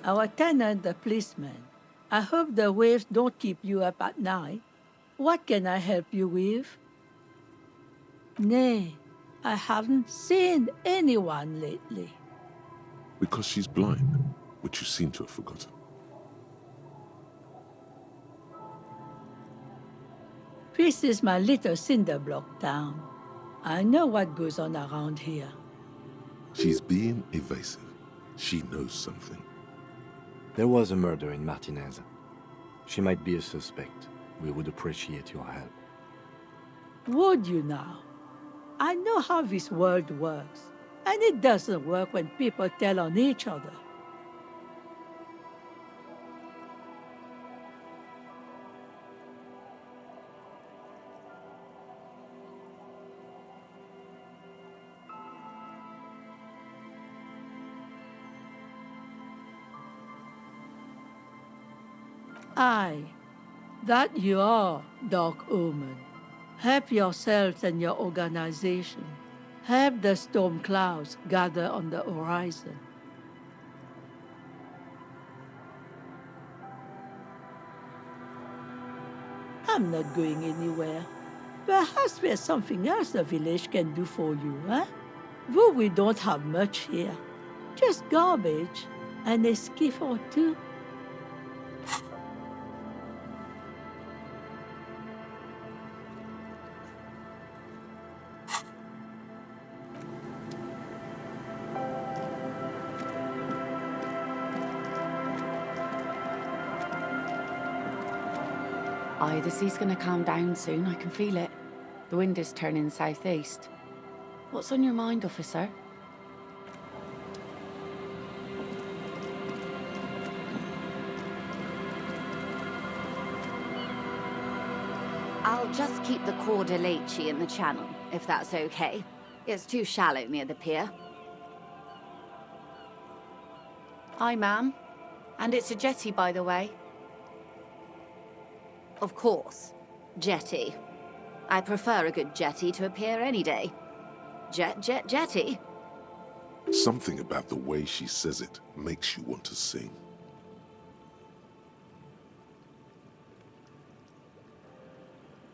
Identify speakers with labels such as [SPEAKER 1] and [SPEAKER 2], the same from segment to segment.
[SPEAKER 1] Our tenant, the policeman. I hope the waves don't keep you up at night. What can I help you with? Nay, I haven't seen anyone lately.
[SPEAKER 2] Because she's blind, which you seem to have forgotten.
[SPEAKER 1] This is my little cinder block town. I know what goes on around here.
[SPEAKER 2] She's being evasive. She knows something.
[SPEAKER 3] There was a murder in Martinez. She might be a suspect. We would appreciate your help.
[SPEAKER 1] Would you now? I know how this world works, and it doesn't work when people tell on each other. Aye, that you are, Dark Omen. Help yourselves and your organization. Help the storm clouds gather on the horizon. I'm not going anywhere. Perhaps there's something else the village can do for you, huh? Though we don't have much here. Just garbage and a skiff or two.
[SPEAKER 4] Aye, the sea's gonna calm down soon, I can feel it. The wind is turning southeast. What's on your mind, officer?
[SPEAKER 5] I'll just keep the Corda Lacey in the channel, if that's okay. It's too shallow near the pier.
[SPEAKER 4] Aye, ma'am. And it's a jetty, by the way.
[SPEAKER 5] Of course. Jetty. I prefer a good jetty to a pier any day. Jetty.
[SPEAKER 2] Something about the way she says it makes you want to sing.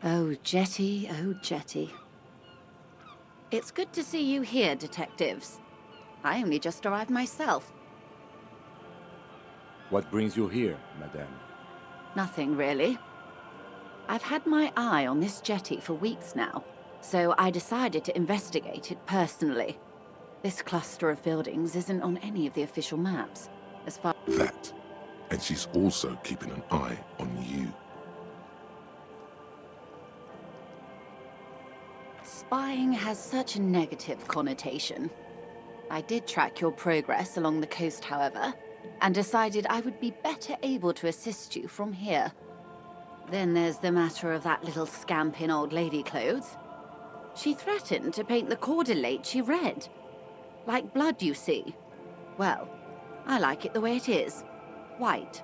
[SPEAKER 5] Oh, Jetty, oh, Jetty. It's good to see you here, detectives. I only just arrived myself.
[SPEAKER 3] What brings you here, madame?
[SPEAKER 5] Nothing, really. I've had my eye on this jetty for weeks now, so I decided to investigate it personally. This cluster of buildings isn't on any of the official maps, as far...
[SPEAKER 2] That. And she's also keeping an eye on you.
[SPEAKER 5] Spying has such a negative connotation. I did track your progress along the coast, however, and decided I would be better able to assist you from here. Then there's the matter of that little scamp in old lady clothes. She threatened to paint the Corda Lacey red. Like blood, you see. Well, I like it the way it is. White.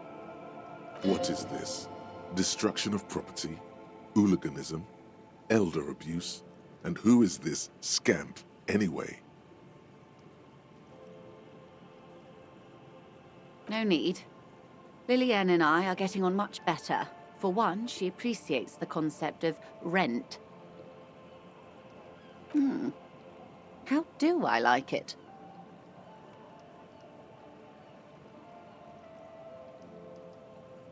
[SPEAKER 2] What is this? Destruction of property? Hooliganism? Elder abuse? And who is this scamp, anyway?
[SPEAKER 5] No need. Lillian and I are getting on much better. For one, she appreciates the concept of rent. How do I like it?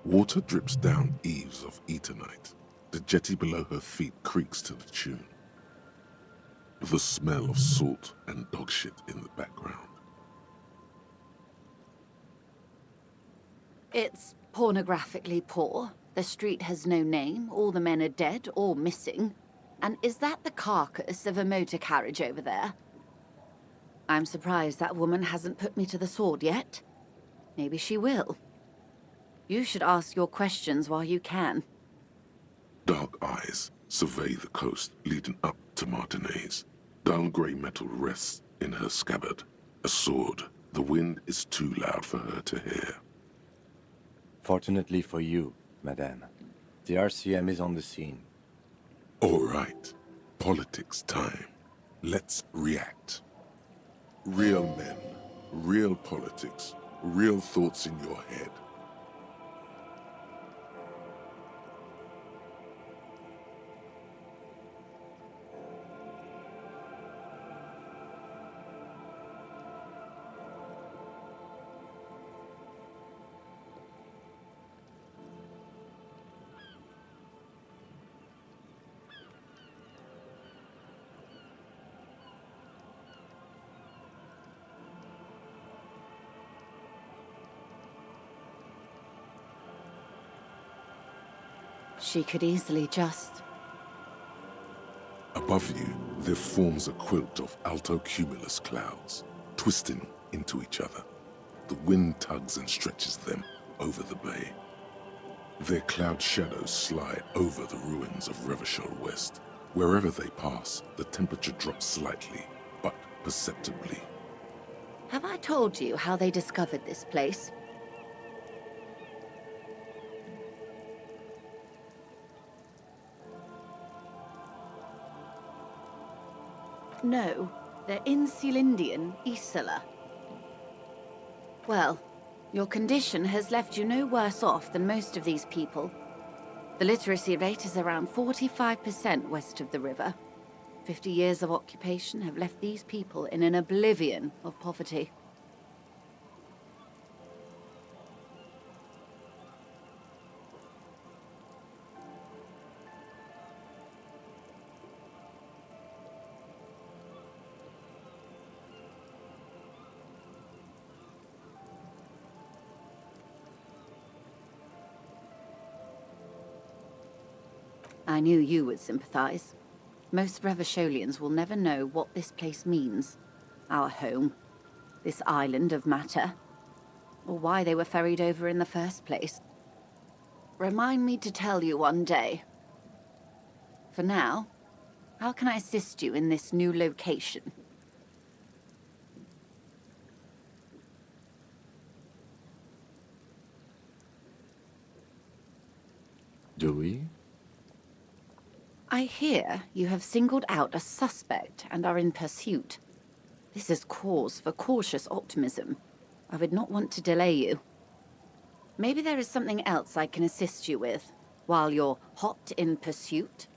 [SPEAKER 2] Water drips down eaves of Eternite. The jetty below her feet creaks to the tune. The smell of salt and dog shit in the background.
[SPEAKER 5] It's pornographically poor. The street has no name, all the men are dead or missing. And is that the carcass of a motor carriage over there? I'm surprised that woman hasn't put me to the sword yet. Maybe she will. You should ask your questions while you can.
[SPEAKER 2] Dark eyes survey the coast leading up to Martinez. Dull grey metal rests in her scabbard. A sword. The wind is too loud for her to hear.
[SPEAKER 3] Fortunately for you, madame, the RCM is on the scene.
[SPEAKER 2] All right. Politics time. Let's react. Real men, real politics, Real thoughts in your head.
[SPEAKER 5] She could easily just...
[SPEAKER 2] Above you, there forms a quilt of altocumulus clouds, twisting into each other. The wind tugs and stretches them over the bay. Their cloud shadows slide over the ruins of Revachol West. Wherever they pass, the temperature drops slightly, but perceptibly.
[SPEAKER 5] Have I told you how they discovered this place? No, they're in Celindian, Isla. Well, your condition has left you no worse off than most of these people. The literacy rate is around 45% west of the river. 50 years of occupation have left these people in an oblivion of poverty. I knew you would sympathize. Most Revacholians will never know what this place means. Our home. This island of matter. Or why they were ferried over in the first place. Remind me to tell you one day. For now, how can I assist you in this new location?
[SPEAKER 3] Do we?
[SPEAKER 5] I hear you have singled out a suspect and are in pursuit. This is cause for cautious optimism. I would not want to delay you. Maybe there is something else I can assist you with, while you're hot in pursuit?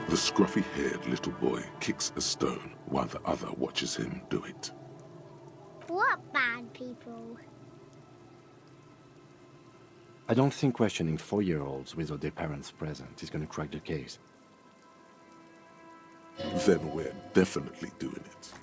[SPEAKER 2] The scruffy-haired little boy kicks a stone while the other watches him do it.
[SPEAKER 6] What bad people?
[SPEAKER 3] I don't think questioning 4-year-olds without their parents present is gonna crack the case.
[SPEAKER 2] Then we're definitely doing it.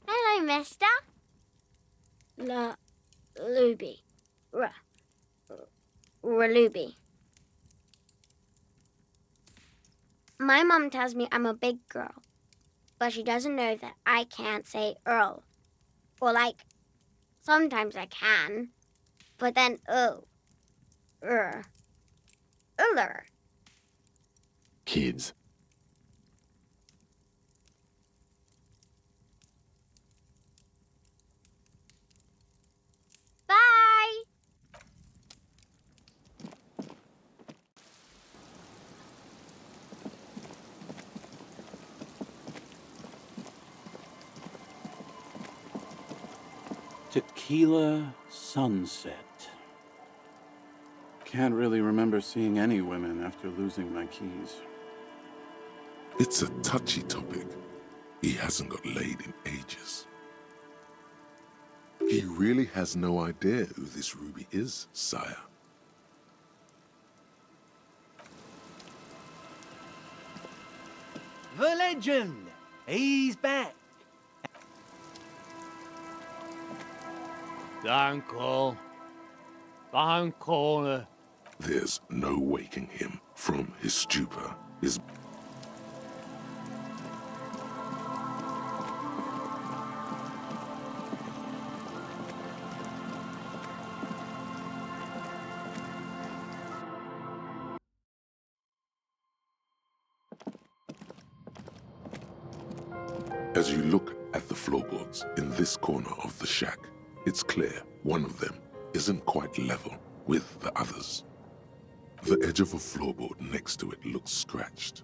[SPEAKER 6] Hello, mister. Luby. Raluby. My mom tells me I'm a big girl, but she doesn't know that I can't say Earl. Or like, sometimes I can, but then Uller.
[SPEAKER 3] Kids.
[SPEAKER 6] Bye!
[SPEAKER 7] Tequila sunset. Can't really remember seeing any women after losing my keys.
[SPEAKER 2] It's a touchy topic. He hasn't got laid in ages. He really has no idea who this Ruby is, sire.
[SPEAKER 8] The legend! He's back! Uncle. Behind corner.
[SPEAKER 2] There's no waking him from his stupor. His As you look at the floorboards in this corner of the shack, it's clear one of them isn't quite level with the others. The edge of a floorboard next to it looks scratched.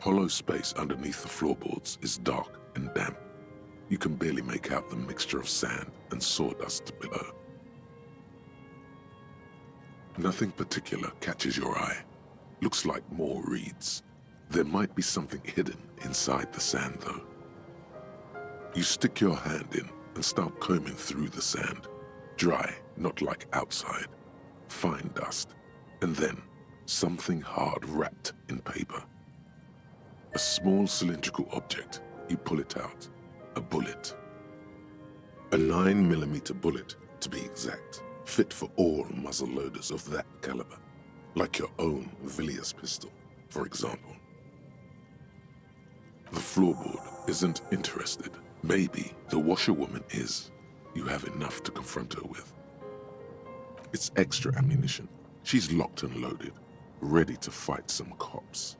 [SPEAKER 2] Hollow space underneath the floorboards is dark and damp. You can barely make out the mixture of sand and sawdust below. Nothing particular catches your eye. Looks like more reeds. There might be something hidden inside the sand, though. You stick your hand in and start combing through the sand. Dry, not like outside. Fine dust. And then, something hard wrapped in paper. A small cylindrical object. You pull it out. A bullet. A 9mm bullet, to be exact. Fit for all muzzle loaders of that caliber. Like your own Villiers pistol, for example. The floorboard isn't interested. Maybe the washerwoman is. You have enough to confront her with. It's extra ammunition. She's locked and loaded, ready to fight some cops.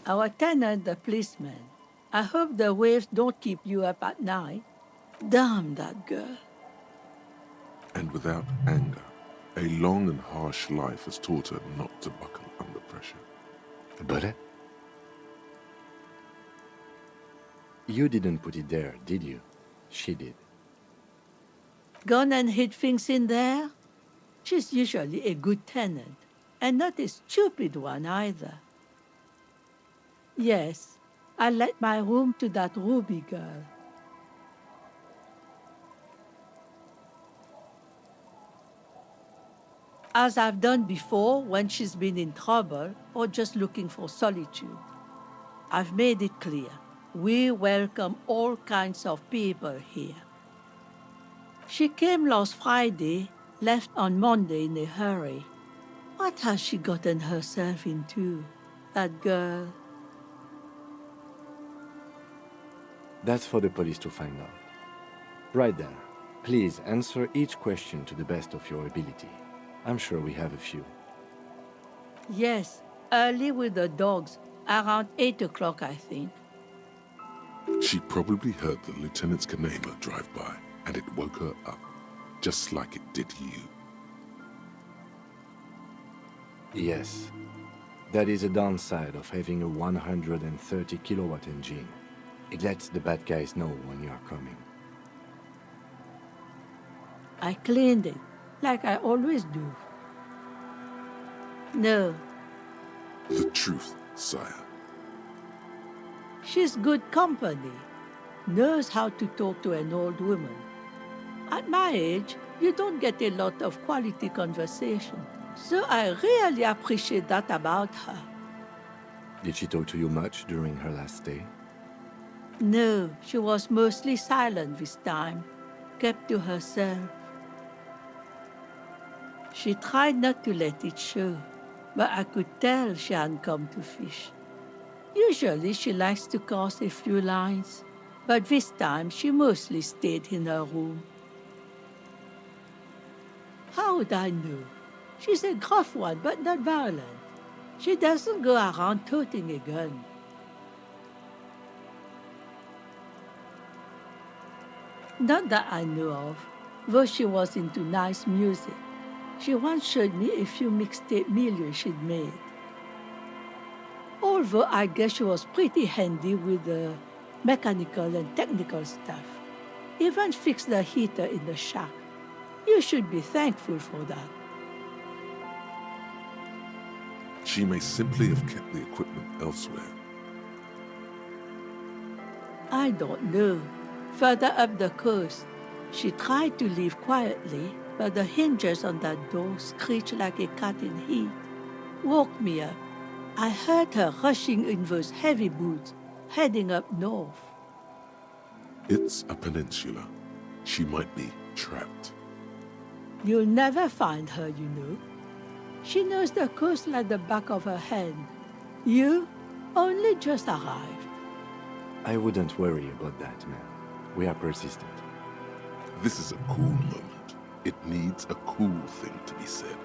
[SPEAKER 1] Our tenant, the policeman. I hope the waves don't keep you up at night. Damn that girl.
[SPEAKER 2] And without anger, a long and harsh life has taught her not to buckle under pressure.
[SPEAKER 3] A bullet? You didn't put it there, did you? She did.
[SPEAKER 1] Gone and hid things in there? She's usually a good tenant, and not a stupid one either. Yes, I let my room to that Ruby girl. As I've done before when she's been in trouble or just looking for solitude. I've made it clear. We welcome all kinds of people here. She came last Friday, left on Monday in a hurry. What has she gotten herself into, that girl?
[SPEAKER 3] That's for the police to find out. Right then, please answer each question to the best of your ability. I'm sure we have a few.
[SPEAKER 1] Yes, early with the dogs, around 8 o'clock, I think.
[SPEAKER 2] She probably heard the lieutenant's Kanema drive by, and it woke her up, just like it did you.
[SPEAKER 3] Yes. That is a downside of having a 130 kilowatt engine. It lets the bad guys know when you are coming.
[SPEAKER 1] I cleaned it, like I always do. No,
[SPEAKER 2] The truth, sire.
[SPEAKER 1] she's good company. Knows how to talk to an old woman. At my age, you don't get a lot of quality conversation. So I really appreciate that about her.
[SPEAKER 3] Did she talk to you much during her last stay?
[SPEAKER 1] No, she was mostly silent this time, kept to herself. She tried not to let it show, but I could tell she hadn't come to fish. Usually she likes to cast a few lines, but this time she mostly stayed in her room. How would I know? She's a gruff one, but not violent. She doesn't go around toting a gun. Not that I know of, though she was into nice music. She once showed me a few mixtape millions she'd made. Although I guess she was pretty handy with the mechanical and technical stuff. Even fixed the heater in the shack. You should be thankful for that.
[SPEAKER 2] She may simply have kept the equipment elsewhere.
[SPEAKER 1] I don't know. Further up the coast, she tried to leave quietly, but the hinges on that door screech like a cat in heat. Woke me up. I heard her rushing in those heavy boots, heading up north.
[SPEAKER 2] It's a peninsula. She might be trapped.
[SPEAKER 1] You'll never find her, you know. She knows the coast like the back of her hand. You only just arrived.
[SPEAKER 3] I wouldn't worry about that, man. We are persistent.
[SPEAKER 2] This is a cool moment. It needs a cool thing to be said.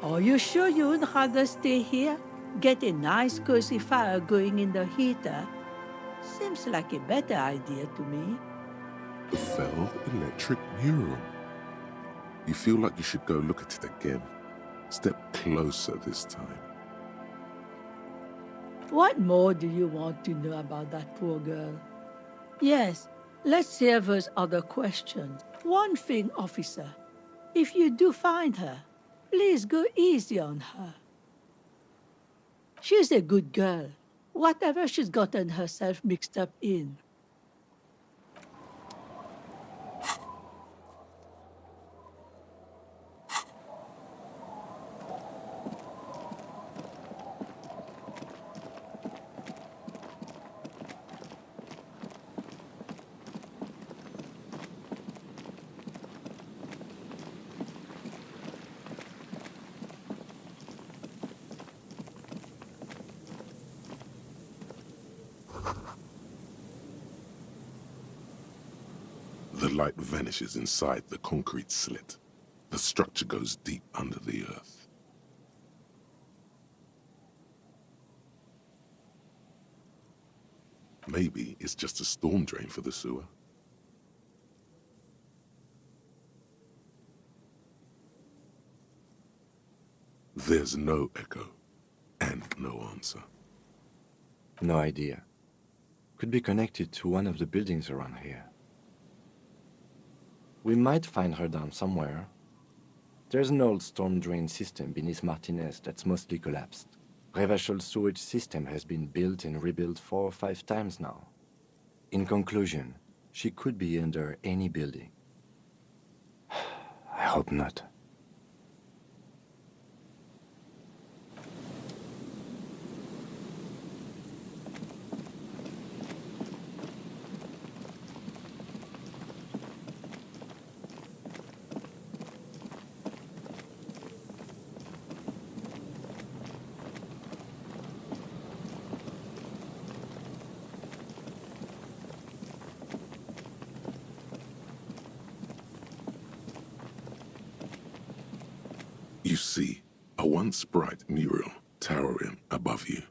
[SPEAKER 1] Are you sure you'd rather stay here? Get a nice cozy fire going in the heater? Seems like a better idea to me.
[SPEAKER 2] The Fell Electric Mural. You feel like you should go look at it again. Step closer this time.
[SPEAKER 1] What more do you want to know about that poor girl? Yes, let's hear those other questions. One thing, officer. If you do find her, please go easy on her. She's a good girl, whatever she's gotten herself mixed up in.
[SPEAKER 2] The light vanishes inside the concrete slit. The structure goes deep under the earth. Maybe it's just a storm drain for the sewer. There's no echo and no answer.
[SPEAKER 3] No idea. Could be connected to one of the buildings around here. We might find her down somewhere. There's an old storm drain system beneath Martinez that's mostly collapsed. Revachol sewage system has been built and rebuilt 4 or 5 times now. In conclusion, she could be under any building. I hope not.
[SPEAKER 2] You see a once bright mural towering above you.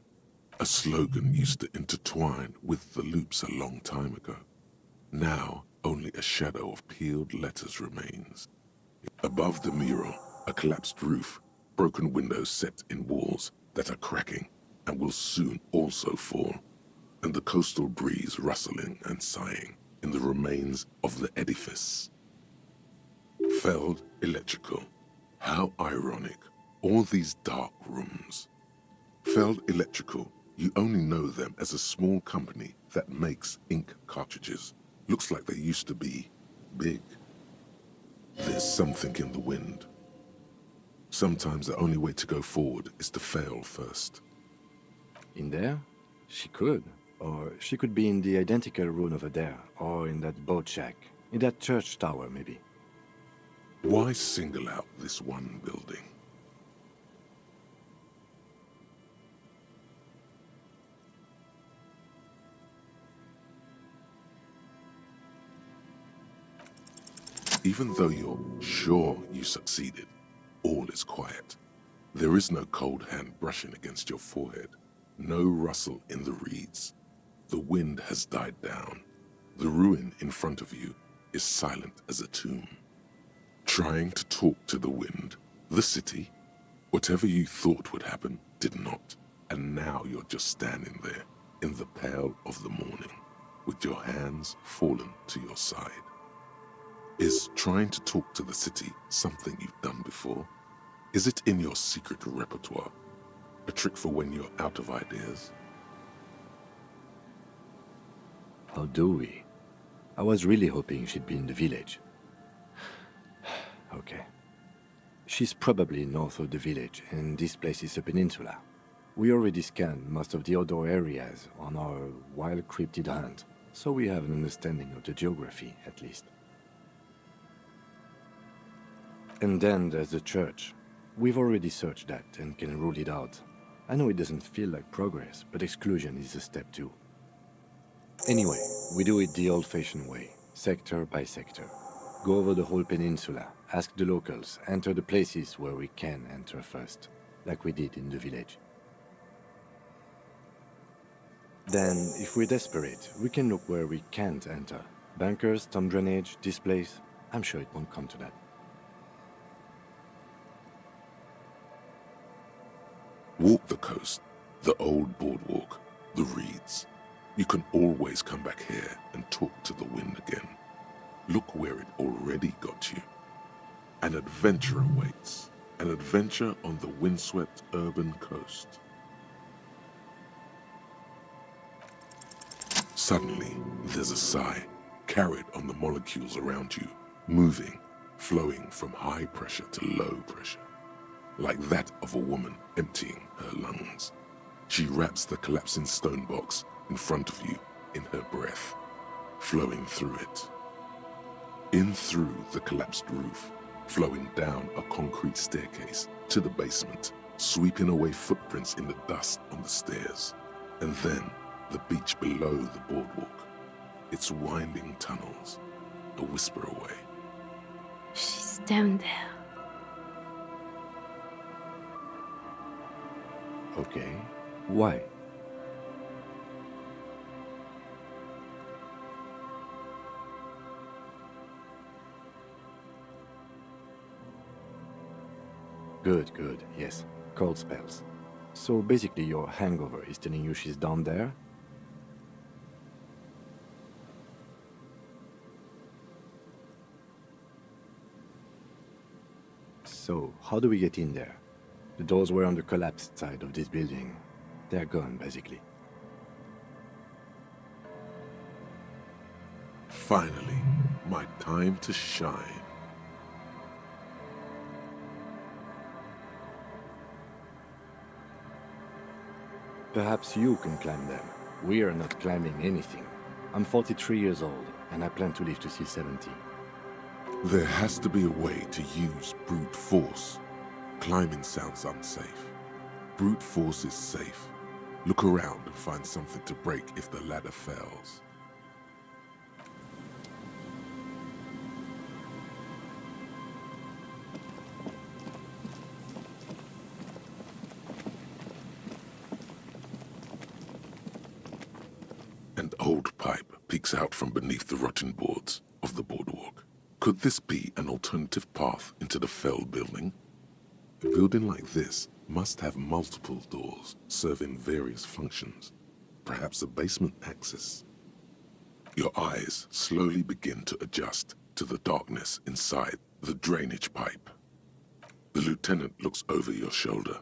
[SPEAKER 2] A slogan used to intertwine with the loops a long time ago. Now, only a shadow of peeled letters remains. Above the mural, a collapsed roof, broken windows set in walls that are cracking and will soon also fall, and the coastal breeze rustling and sighing in the remains of the edifice. Felled electrical. How ironic, all these dark rooms. Feld Electrical, you only know them as a small company that makes ink cartridges. Looks like they used to be big. There's something in the wind. Sometimes the only way to go forward is to fail first.
[SPEAKER 3] In there? She could. Or she could be in the identical room over there, or in that boat shack, in that church tower maybe.
[SPEAKER 2] Why single out this one building? Even though you're sure you succeeded, all is quiet. There is no cold hand brushing against your forehead, no rustle in the reeds. The wind has died down. The ruin in front of you is silent as a tomb. Trying to talk to the wind, the city, whatever you thought would happen did not, and now you're just standing there, in the pale of the morning, with your hands fallen to your side. Is trying to talk to the city something you've done before? Is it in your secret repertoire? A trick for when you're out of ideas?
[SPEAKER 3] How do we? I was really hoping she'd be in the village. Okay. She's probably north of the village, and this place is a peninsula. We already scanned most of the outdoor areas on our wild cryptid hunt, so we have an understanding of the geography, at least. And then there's the church. We've already searched that and can rule it out. I know it doesn't feel like progress, but exclusion is a step too. Anyway, we do it the old-fashioned way, sector by sector. Go over the whole peninsula, ask the locals, enter the places where we can enter first, like we did in the village. Then, if we're desperate, we can look where we can't enter. Bunkers, storm drainage, this place. I'm sure it won't come to that.
[SPEAKER 2] Walk the coast, the old boardwalk, the reeds. You can always come back here and talk to the wind again. Look where it already got you. An adventure awaits. An adventure on the windswept urban coast. Suddenly, there's a sigh, carried on the molecules around you, moving, flowing from high pressure to low pressure, like that of a woman emptying her lungs. She wraps the collapsing stone box in front of you in her breath, flowing through it. In through the collapsed roof, flowing down a concrete staircase to the basement, sweeping away footprints in the dust on the stairs, and then the beach below the boardwalk, its winding tunnels, a whisper away.
[SPEAKER 9] She's down there.
[SPEAKER 3] Okay, why? Good, yes. Cold spells. So basically your hangover is telling you she's down there? So, how do we get in there? The doors were on the collapsed side of this building. They're gone, basically.
[SPEAKER 2] Finally, my time to shine.
[SPEAKER 3] Perhaps you can climb them. We are not climbing anything. I'm 43 years old, and I plan to live to see 70.
[SPEAKER 2] There has to be a way to use brute force. Climbing sounds unsafe. Brute force is safe. Look around and find something to break if the ladder fails. An old pipe peeks out from beneath the rotten boards of the boardwalk. Could this be an alternative path into the fell building? A building like this must have multiple doors serving various functions, perhaps a basement access. Your eyes slowly begin to adjust to the darkness inside the drainage pipe. The lieutenant looks over your shoulder.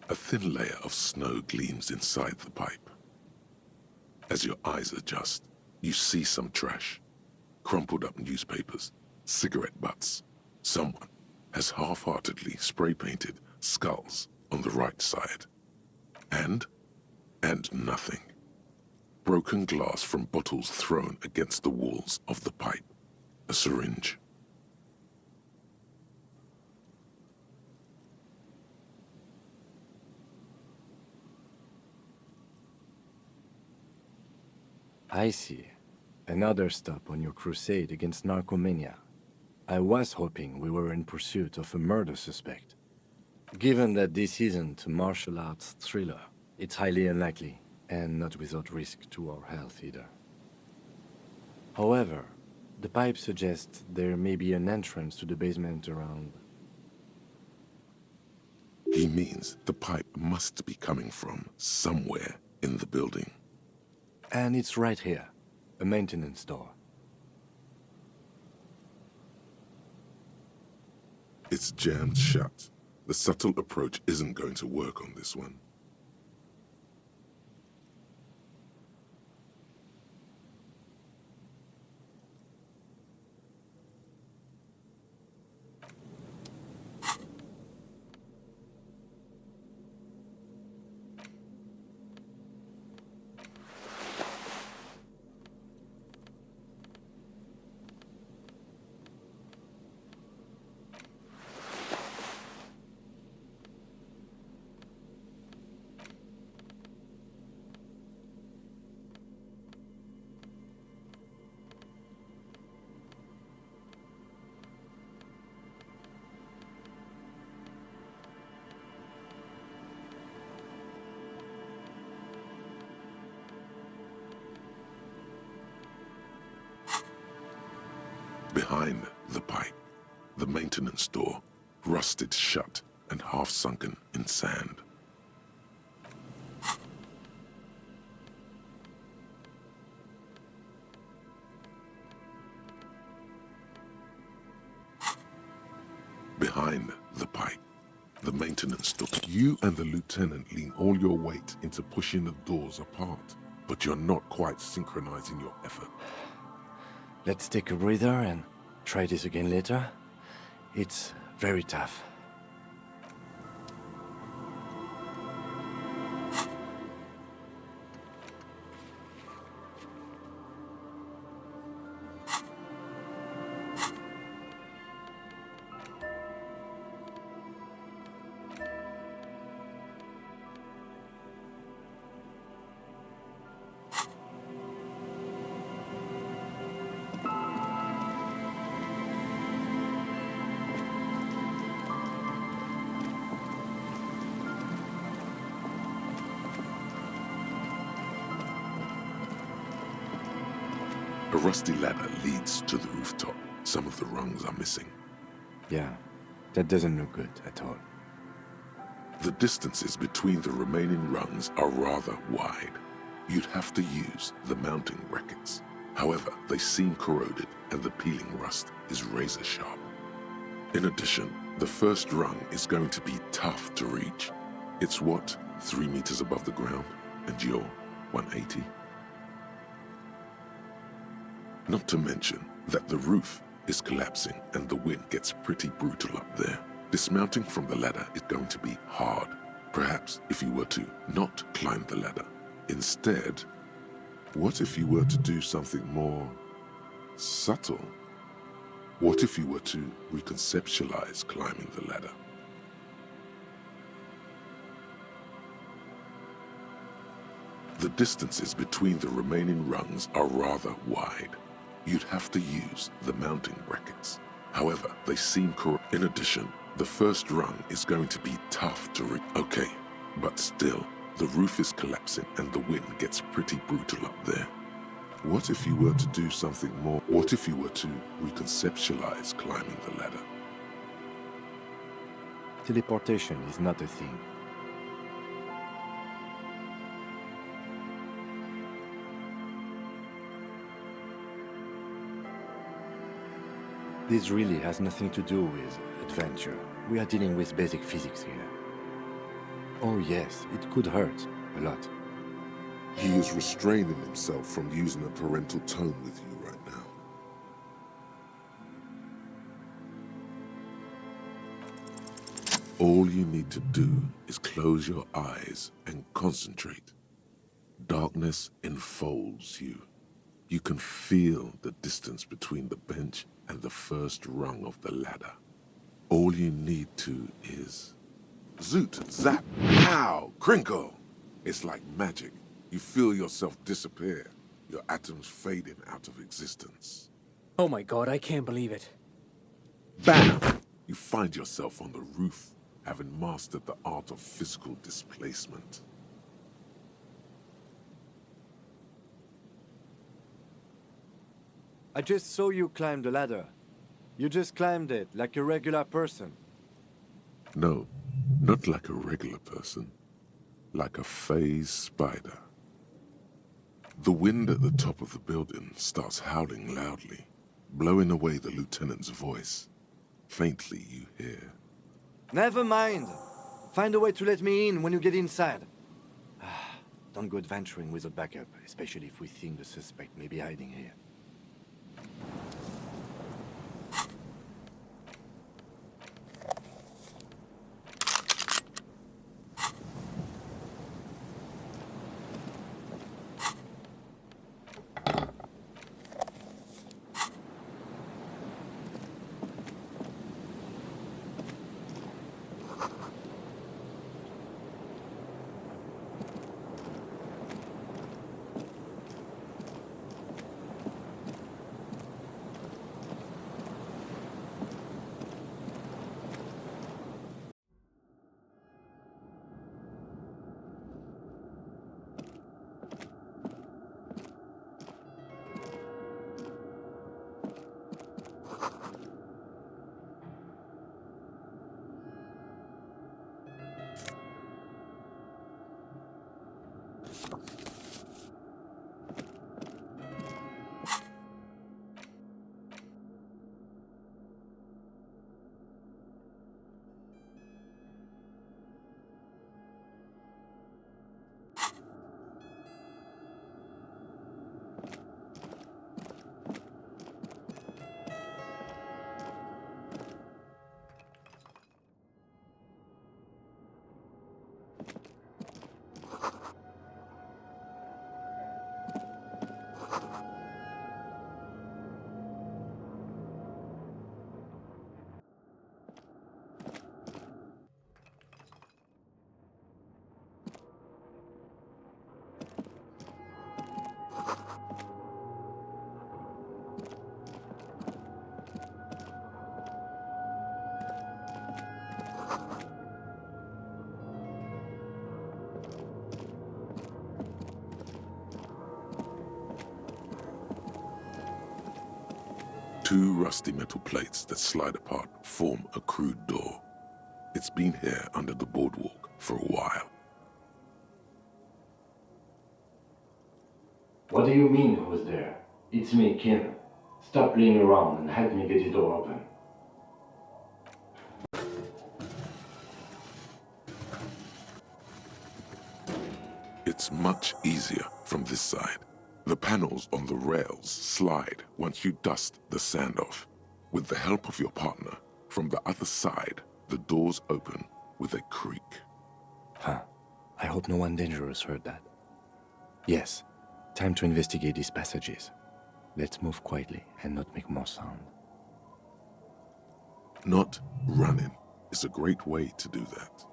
[SPEAKER 2] A thin layer of snow gleams inside the pipe. As your eyes adjust, you see some trash, crumpled up newspapers, cigarette butts. Someone has half-heartedly spray-painted skulls on the right side. And nothing. Broken glass from bottles thrown against the walls of the pipe. A syringe.
[SPEAKER 3] I see. Another stop on your crusade against narcomania. I was hoping we were in pursuit of a murder suspect. Given that this isn't a martial arts thriller, it's highly unlikely, and not without risk to our health either. However, the pipe suggests there may be an entrance to the basement around.
[SPEAKER 2] He means the pipe must be coming from somewhere in the building.
[SPEAKER 3] And it's right here. A maintenance door.
[SPEAKER 2] It's jammed shut. The subtle approach isn't going to work on this one. Behind the pipe, the maintenance door, rusted shut and half sunken in sand. Behind the pipe, the maintenance door. You and the lieutenant lean all your weight into pushing the doors apart, but you're not quite synchronizing your effort.
[SPEAKER 3] Let's take a breather and try this again later. It's very tough.
[SPEAKER 2] A rusty ladder leads to the rooftop. Some of the rungs are missing.
[SPEAKER 3] Yeah, that doesn't look good at all.
[SPEAKER 2] The distances between the remaining rungs are rather wide. You'd have to use the mounting brackets. However, they seem corroded and the peeling rust is razor sharp. In addition, the first rung is going to be tough to reach. It's what, 3 meters above the ground, and you're 180? Not to mention that the roof is collapsing and the wind gets pretty brutal up there. Dismounting from the ladder is going to be hard. Perhaps if you were to not climb the ladder. Instead, what if you were to do something more subtle? What if you were to reconceptualize climbing the ladder? The distances between the remaining rungs are rather wide. You'd have to use the mounting brackets. However, they seem correct. In addition, the first rung is going to be tough to reach. Okay, but still, the roof is collapsing and the wind gets pretty brutal up there. What if you were to do something more? What if you were to reconceptualize climbing the ladder?
[SPEAKER 3] Teleportation is not a thing. This really has nothing to do with adventure. We are dealing with basic physics here. Oh yes, it could hurt a lot.
[SPEAKER 2] He is restraining himself from using a parental tone with you right now. All you need to do is close your eyes and concentrate. Darkness enfolds you. You can feel the distance between the bench and the first rung of the ladder. All you need to is... Zoot, zap, pow, crinkle! It's like magic. You feel yourself disappear, your atoms fading out of existence.
[SPEAKER 8] Oh my god, I can't believe it.
[SPEAKER 2] Bam! You find yourself on the roof, having mastered the art of physical displacement.
[SPEAKER 3] I just saw you climb the ladder. You just climbed it like a regular person.
[SPEAKER 2] No, not like a regular person. Like a phase spider. The wind at the top of the building starts howling loudly, blowing away the lieutenant's voice. Faintly you hear.
[SPEAKER 3] Never mind. Find a way to let me in when you get inside. Don't go adventuring with a backup, especially if we think the suspect may be hiding here.
[SPEAKER 2] Two rusty metal plates that slide apart form a crude door. It's been here under the boardwalk for a while.
[SPEAKER 3] What do you mean, who's there? It's me, Kim. Stop playing around and help me get the door open.
[SPEAKER 2] It's much easier from this side. The panels on the rails slide once you dust the sand off. With the help of your partner, from the other side, the doors open with a creak.
[SPEAKER 3] Huh. I hope no one dangerous heard that. Yes, time to investigate these passages. Let's move quietly and not make more sound.
[SPEAKER 2] Not running is a great way to do that.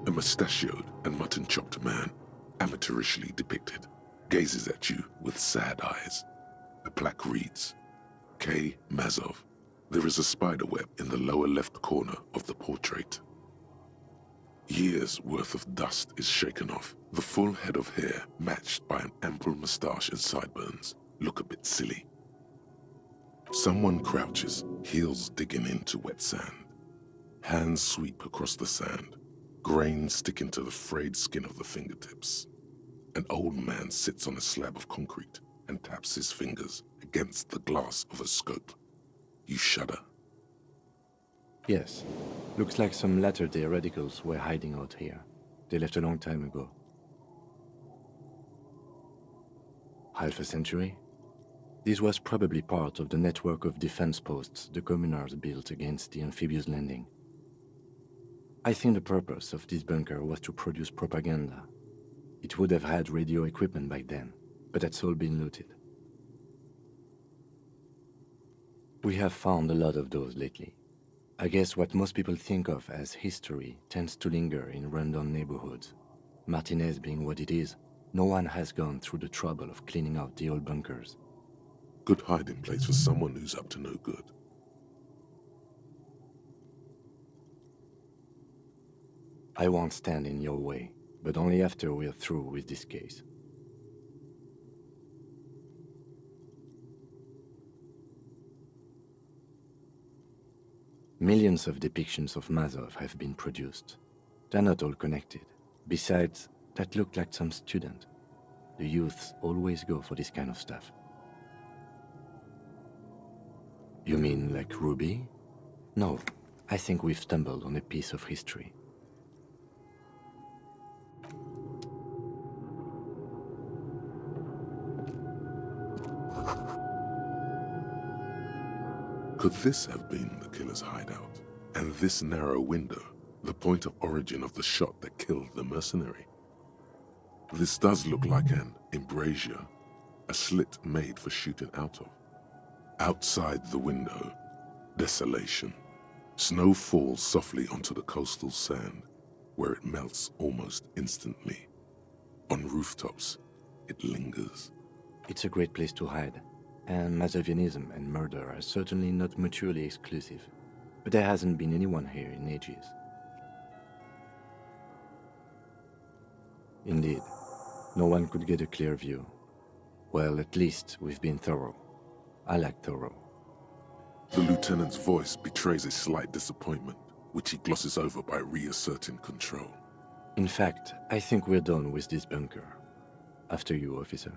[SPEAKER 2] A mustachioed and mutton-chopped man, amateurishly depicted, gazes at you with sad eyes. The plaque reads, K. Mazov. There is a spider web in the lower left corner of the portrait. Years' worth of dust is shaken off. The full head of hair, matched by an ample moustache and sideburns, look a bit silly. Someone crouches, heels digging into wet sand. Hands sweep across the sand, grains sticking to the frayed skin of the fingertips. An old man sits on a slab of concrete and taps his fingers against the glass of a scope. You shudder.
[SPEAKER 3] Yes. Looks like some latter-day radicals were hiding out here. They left a long time ago. Half a century? This was probably part of the network of defense posts the communards built against the amphibious landing. I think the purpose of this bunker was to produce propaganda. It would have had radio equipment back then, but that's all been looted. We have found a lot of those lately. I guess what most people think of as history tends to linger in rundown neighborhoods. Martinez being what it is, no one has gone through the trouble of cleaning out the old bunkers.
[SPEAKER 2] Good hiding place for someone who's up to no good.
[SPEAKER 3] I won't stand in your way, but only after we're through with this case. Millions of depictions of Mazov have been produced. They're not all connected. Besides, that looked like some student. The youths always go for this kind of stuff. You mean like Ruby? No, I think we've stumbled on a piece of history.
[SPEAKER 2] Could this have been the killer's hideout? And this narrow window, the point of origin of the shot that killed the mercenary? This does look like an embrasure, a slit made for shooting out of. Outside the window, desolation. Snow falls softly onto the coastal sand, where it melts almost instantly. On rooftops, it lingers.
[SPEAKER 3] It's a great place to hide, and Mazovianism and murder are certainly not mutually exclusive. But there hasn't been anyone here in ages. Indeed, no one could get a clear view. Well, at least we've been thorough. I like thorough.
[SPEAKER 2] The lieutenant's voice betrays a slight disappointment, which he glosses over by reasserting control.
[SPEAKER 3] In fact, I think we're done with this bunker. After you, officer.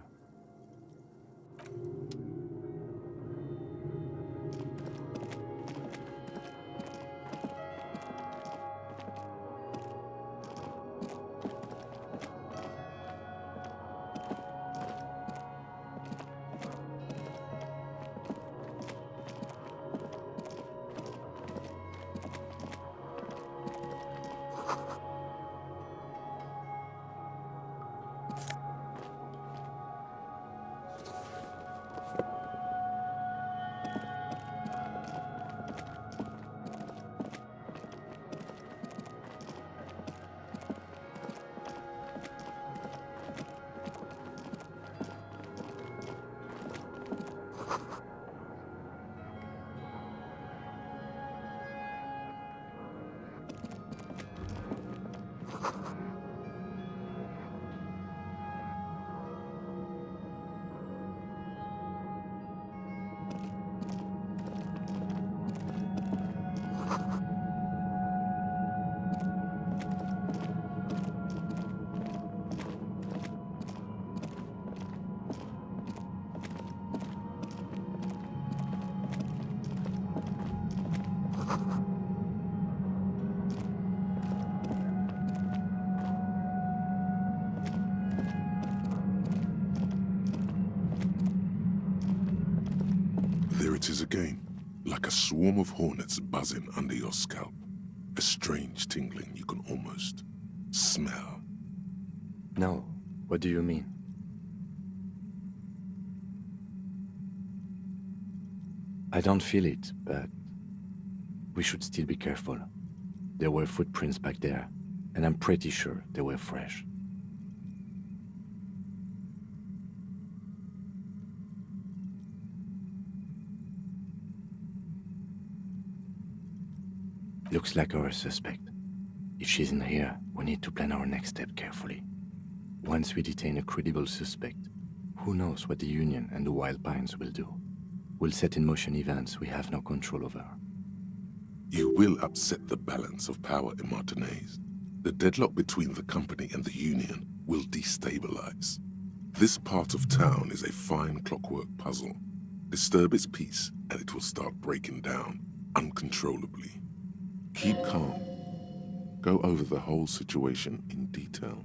[SPEAKER 2] There it is again, like a swarm of hornets buzzing under your scalp. A strange tingling you can almost smell.
[SPEAKER 3] No, what do you mean? I don't feel it, but we should still be careful. There were footprints back there, and I'm pretty sure they were fresh. Looks like our suspect. If she's in here, we need to plan our next step carefully. Once we detain a credible suspect, who knows what the Union and the Wild Pines will do? We'll set in motion events we have no control over.
[SPEAKER 2] You will upset the balance of power in Martinez. The deadlock between the company and the Union will destabilize. This part of town is a fine clockwork puzzle. Disturb its peace, and it will start breaking down uncontrollably. Keep calm. Go over the whole situation in detail.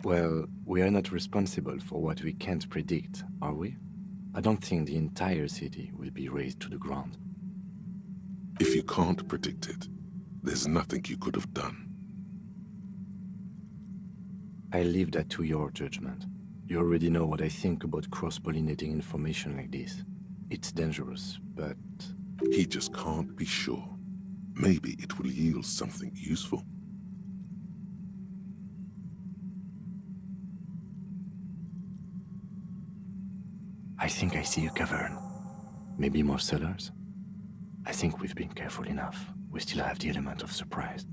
[SPEAKER 3] Well, we are not responsible for what we can't predict, are we? I don't think the entire city will be razed to the ground.
[SPEAKER 2] If you can't predict it, there's nothing you could have done.
[SPEAKER 3] I leave that to your judgment. You already know what I think about cross-pollinating information like this. It's dangerous, but...
[SPEAKER 2] He just can't be sure. Maybe it will yield something useful.
[SPEAKER 3] I think I see a cavern. Maybe more cellars? I think we've been careful enough. We still have the element of surprise.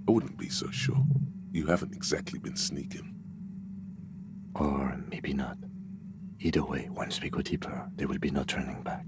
[SPEAKER 2] I wouldn't be so sure. You haven't exactly been sneaking.
[SPEAKER 3] Or maybe not. Either way, once we go deeper, there will be no turning back.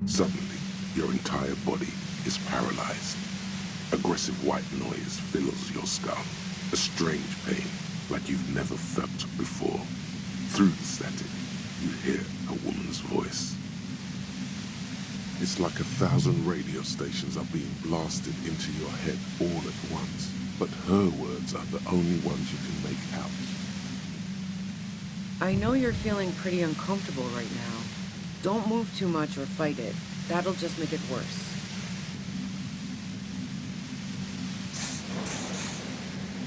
[SPEAKER 2] Suddenly, your entire body is paralyzed. Aggressive white noise fills your skull. A strange pain, like you've never felt before. Through the static, you hear a woman's voice. It's like 1,000 radio stations are being blasted into your head all at once. But her words are the only ones you can make out.
[SPEAKER 10] I know you're feeling pretty uncomfortable right now. Don't move too much or fight it. That'll just make it worse.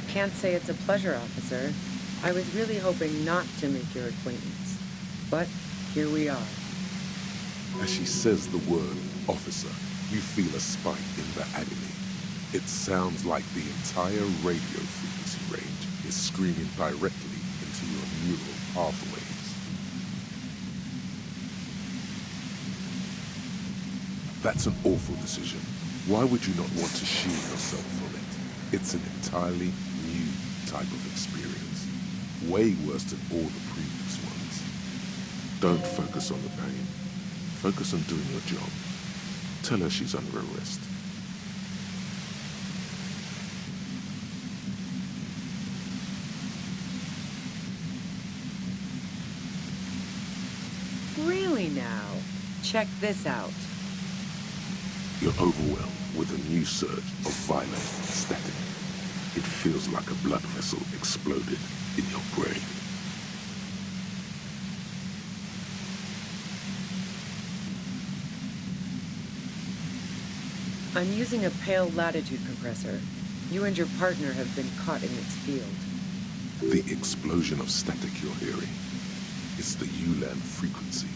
[SPEAKER 10] Can't say it's a pleasure, officer. I was really hoping not to make your acquaintance. But here we are.
[SPEAKER 2] As she says the word officer, you feel a spike in the agony. It sounds like the entire radio frequency range is screaming directly into your neural pathways. That's an awful decision. Why would you not want to shield yourself from it? It's an entirely new type of experience. Way worse than all the previous ones. Don't focus on the pain. Focus on doing your job. Tell her she's under arrest.
[SPEAKER 10] Really now? Check this out.
[SPEAKER 2] You're overwhelmed with a new surge of violent static. It feels like a blood vessel exploded in your brain.
[SPEAKER 10] I'm using a pale latitude compressor. You and your partner have been caught in its field.
[SPEAKER 2] The explosion of static you're hearing is the ULAN frequency.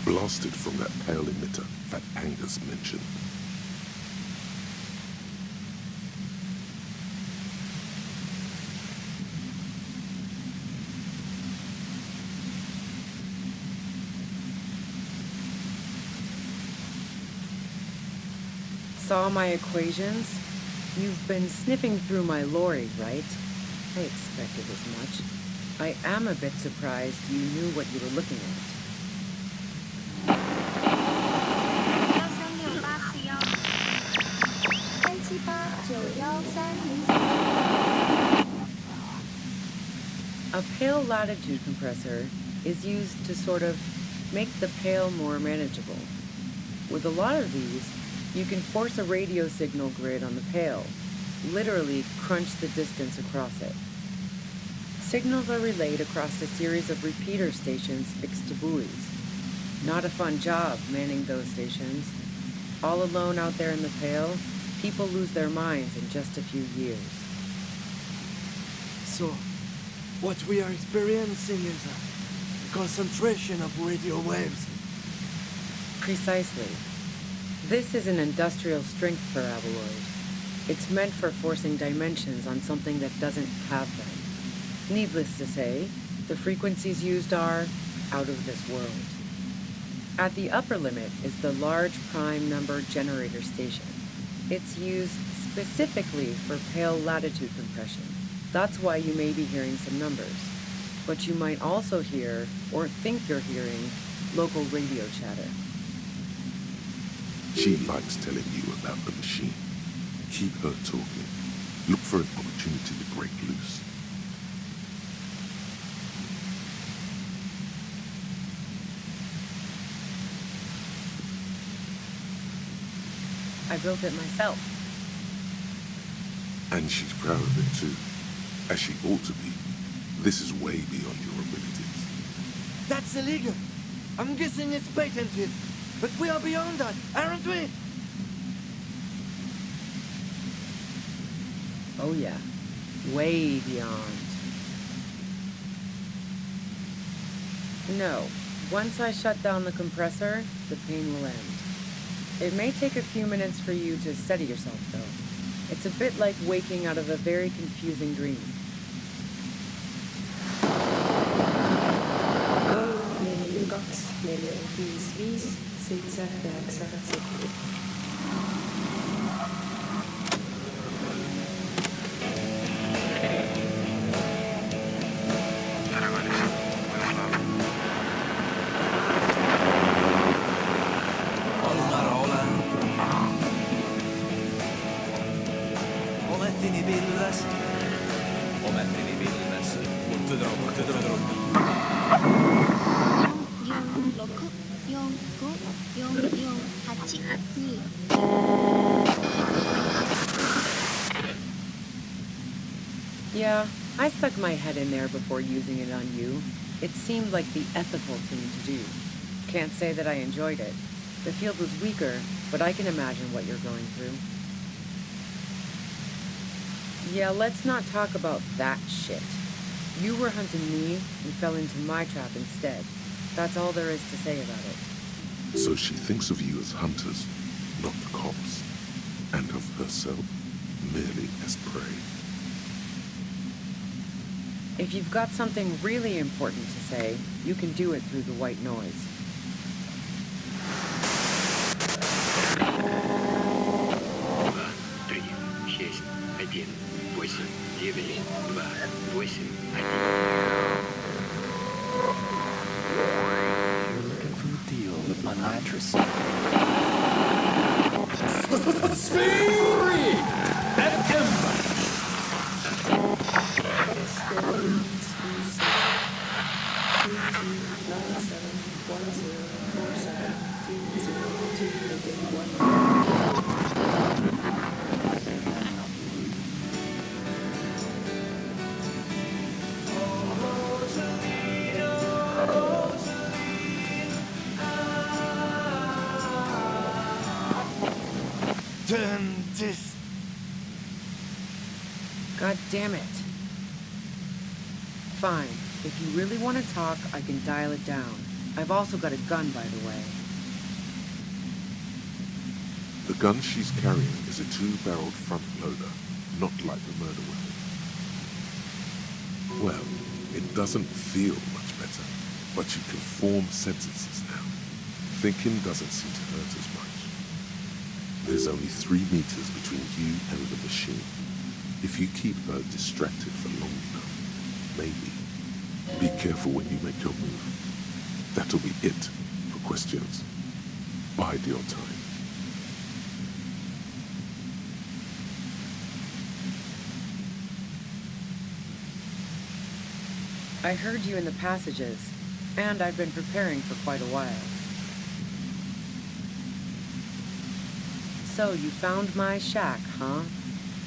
[SPEAKER 2] Blasted from that pale emitter that Angus mentioned.
[SPEAKER 10] saw my equations? You've been sniffing through my lorry, right? I expected as much. I am a bit surprised you knew what you were looking at. A pale latitude compressor is used to sort of make the pale more manageable. With a lot of these, you can force a radio signal grid on the pale, literally crunch the distance across it. Signals are relayed across a series of repeater stations fixed to buoys. Not a fun job manning those stations. All alone out there in the pale, people lose their minds in just a few years.
[SPEAKER 11] So, what we are experiencing is a concentration of radio waves.
[SPEAKER 10] Precisely. This is an industrial strength paraboloid. It's meant for forcing dimensions on something that doesn't have them. Needless to say, the frequencies used are out of this world. At the upper limit is the large prime number generator station. It's used specifically for pale latitude compression. That's why you may be hearing some numbers. But you might also hear, or think you're hearing, local radio chatter.
[SPEAKER 2] She likes telling you about the machine. Keep her talking. Look for an opportunity to break loose.
[SPEAKER 10] I built it myself.
[SPEAKER 2] And she's proud of it too. As she ought to be. This is way beyond your abilities.
[SPEAKER 11] That's illegal. I'm guessing it's patented. But we are beyond that, aren't we?
[SPEAKER 10] Oh yeah, way beyond. No, once I shut down the compressor, the pain will end. It may take a few minutes for you to steady yourself, though. It's a bit like waking out of a very confusing dream. Yeah, I stuck my head in there before using it on you. It seemed like the ethical thing to do. Can't say that I enjoyed it. The field was weaker, but I can imagine what you're going through. Yeah, let's not talk about that shit. You were hunting me and fell into my trap instead. That's all there is to say about it.
[SPEAKER 2] So she thinks of you as hunters, not the cops, and of herself merely as prey.
[SPEAKER 10] If you've got something really important to say, you can do it through the white noise.
[SPEAKER 11] You're looking for a deal on mattress.
[SPEAKER 12] Spirit and Ember.
[SPEAKER 11] This.
[SPEAKER 10] God damn it. Fine. If you really want to talk, I can dial it down. I've also got a gun, by the way.
[SPEAKER 2] The gun she's carrying is a two-barreled front loader, not like the murder weapon. Well, it doesn't feel much better, but you can form sentences now. Thinking doesn't seem to hurt as much. There's only 3 meters between you and the machine. If you keep her distracted for long enough, maybe. Be careful when you make your move. That'll be it for questions. Bide your time.
[SPEAKER 10] I heard you in the passages, and I've been preparing for quite a while. So you found my shack, huh?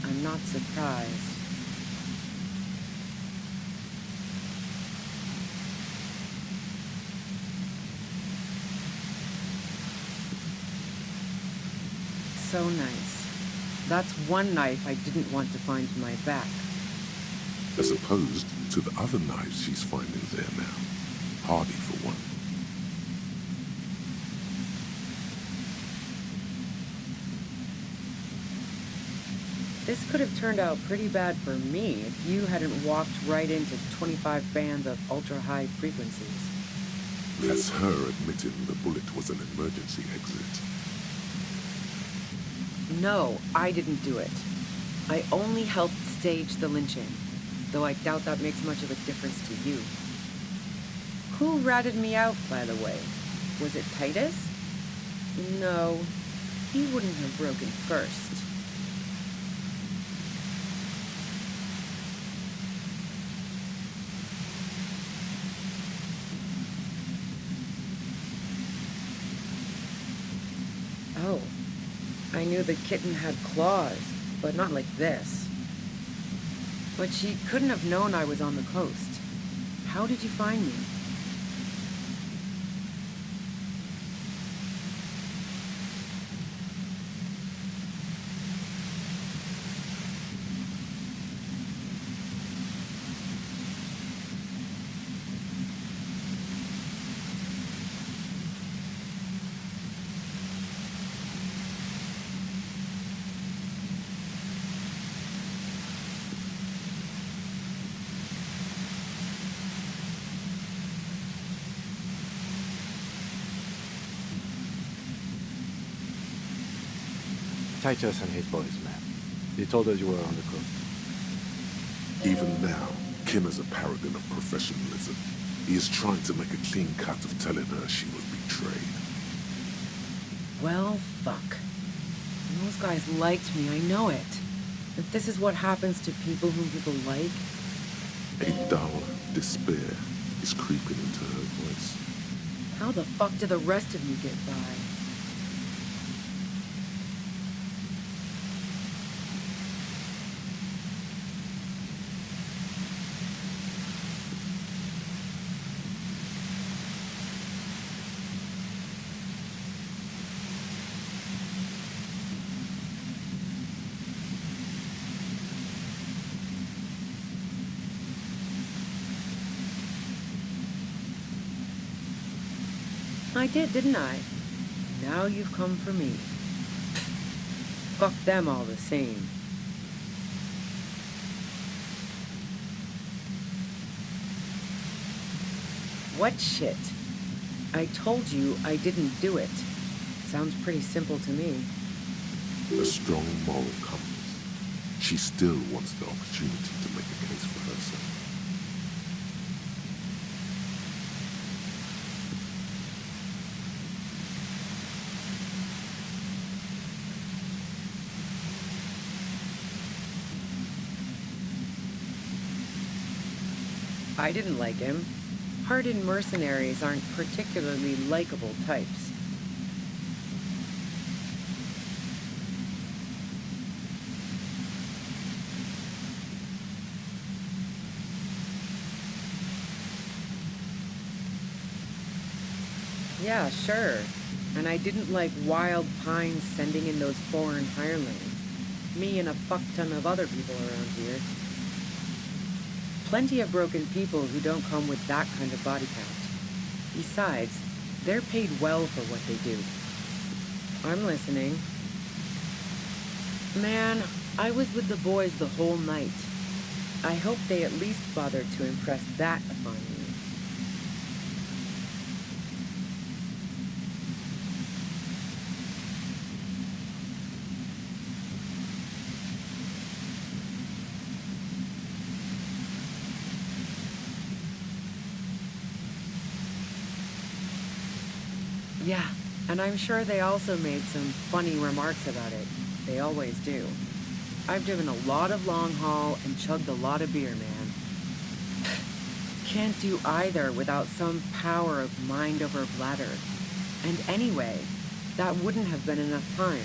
[SPEAKER 10] I'm not surprised. So nice. That's one knife I didn't want to find in my back.
[SPEAKER 2] As opposed to the other knives she's finding there now. Hardy for one.
[SPEAKER 10] This could have turned out pretty bad for me if you hadn't walked right into 25 bands of ultra-high frequencies.
[SPEAKER 2] That's her admitting the bullet was an emergency exit.
[SPEAKER 10] No, I didn't do it. I only helped stage the lynching, though I doubt that makes much of a difference to you. Who ratted me out, by the way? Was it Titus? No, he wouldn't have broken first. Oh, I knew the kitten had claws, but not like this. But she couldn't have known I was on the coast. How did you find me?
[SPEAKER 3] Titus and his boys, man. They told us you were on the coast.
[SPEAKER 2] Even now, Kim is a paragon of professionalism. He is trying to make a clean cut of telling her she was betrayed.
[SPEAKER 10] Well, fuck. Those guys liked me, I know it. If this is what happens to people whom people like...
[SPEAKER 2] A dull despair is creeping into her voice.
[SPEAKER 10] How the fuck do the rest of you get by? I did, didn't I? Now you've come for me. Fuck them all the same. What shit? I told you I didn't do it. Sounds pretty simple to me.
[SPEAKER 2] A strong moral compass. She still wants the opportunity to make a case for herself.
[SPEAKER 10] I didn't like him. Hardened mercenaries aren't particularly likable types. Yeah, sure. And I didn't like Wild Pines sending in those foreign hirelings. Me and a fuck ton of other people around here. Plenty of broken people who don't come with that kind of body count. Besides, they're paid well for what they do. I'm listening. Man, I was with the boys the whole night. I hope they at least bothered to impress that upon me. Yeah, and I'm sure they also made some funny remarks about it. They always do. I've driven a lot of long haul and chugged a lot of beer, man. Can't do either without some power of mind over bladder. And anyway, that wouldn't have been enough time.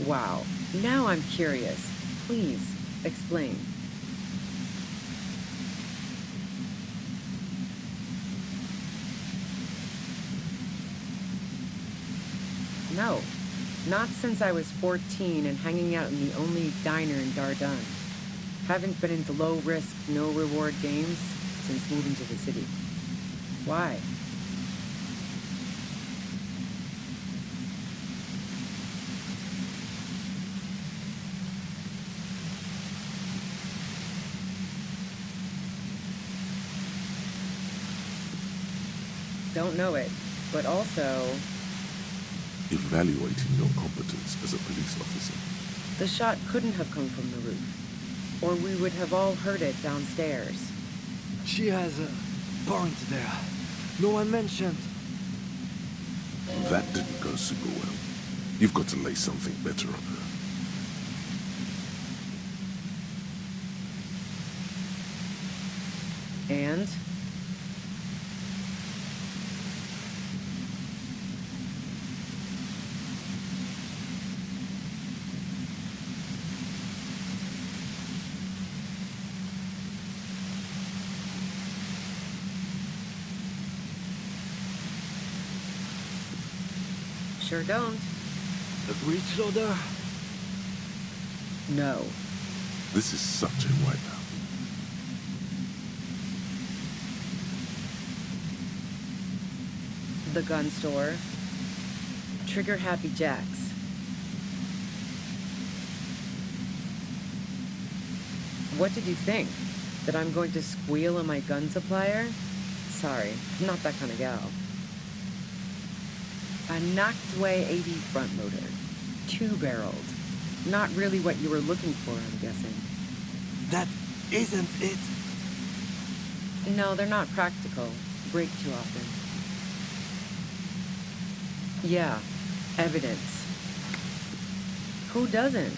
[SPEAKER 10] Wow, now I'm curious. Please, explain. No, not since I was 14 and hanging out in the only diner in Dardun. Haven't been into low-risk, no-reward games since moving to the city. Why? Don't know it, but also...
[SPEAKER 2] Evaluating your competence as a police officer.
[SPEAKER 10] The shot couldn't have come from the roof, or we would have all heard it downstairs.
[SPEAKER 11] She has a point there. No one mentioned.
[SPEAKER 2] That didn't go super well. You've got to lay something better on her.
[SPEAKER 10] And? Sure don't.
[SPEAKER 11] The breech loader?
[SPEAKER 10] No.
[SPEAKER 2] This is such a wipeout.
[SPEAKER 10] The gun store. Trigger Happy Jacks. What did you think? That I'm going to squeal on my gun supplier? Sorry, I'm not that kind of gal. A knocked-away 80 front loader. Two-barreled. Not really what you were looking for, I'm guessing.
[SPEAKER 11] That isn't it.
[SPEAKER 10] No, they're not practical. Break too often. Yeah, evidence. Who doesn't?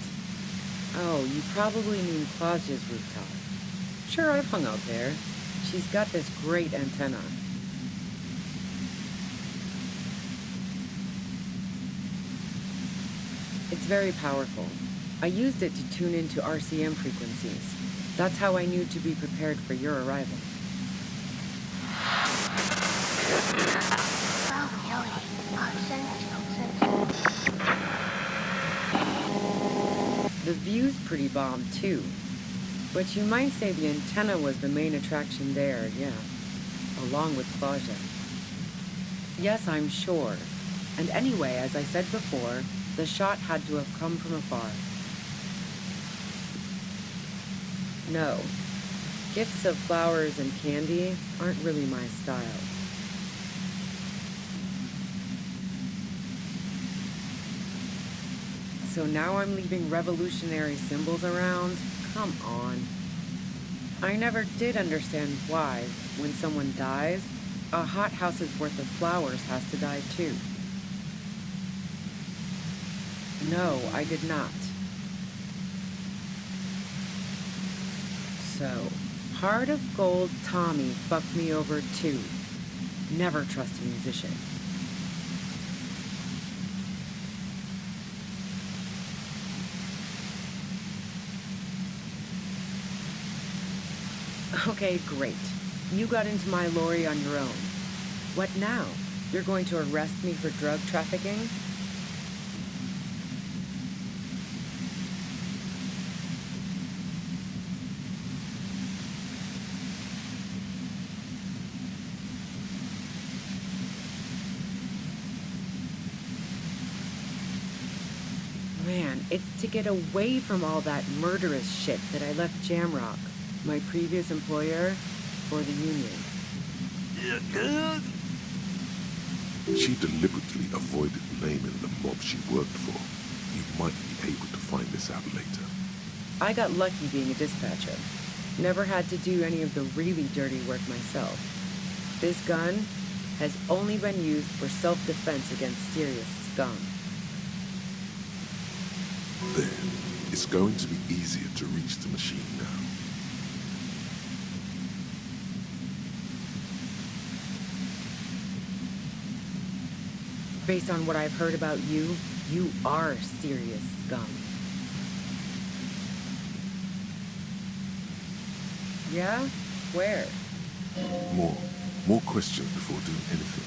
[SPEAKER 10] Oh, you probably mean Claudia's rooftop. Sure, I've hung out there. She's got this great antenna. It's very powerful. I used it to tune into RCM frequencies. That's how I knew to be prepared for your arrival. The view's pretty bomb, too. But you might say the antenna was the main attraction there, yeah. Along with Claudia. Yes, I'm sure. And anyway, as I said before, the shot had to have come from afar. No. Gifts of flowers and candy aren't really my style. So now I'm leaving revolutionary symbols around? Come on. I never did understand why, when someone dies, a hothouse's worth of flowers has to die too. No, I did not. So, Heart of Gold Tommy fucked me over too. Never trust a musician. Okay, great. You got into my lorry on your own. What now? You're going to arrest me for drug trafficking? Man, it's to get away from all that murderous shit that I left Jamrock, my previous employer, for the union.
[SPEAKER 2] She deliberately avoided naming the mob she worked for. You might be able to find this out later.
[SPEAKER 10] I got lucky being a dispatcher. Never had to do any of the really dirty work myself. This gun has only been used for self-defense against serious scum.
[SPEAKER 2] Then, it's going to be easier to reach the machine now.
[SPEAKER 10] Based on what I've heard about you, you are serious scum. Yeah? Where?
[SPEAKER 2] More questions before doing anything.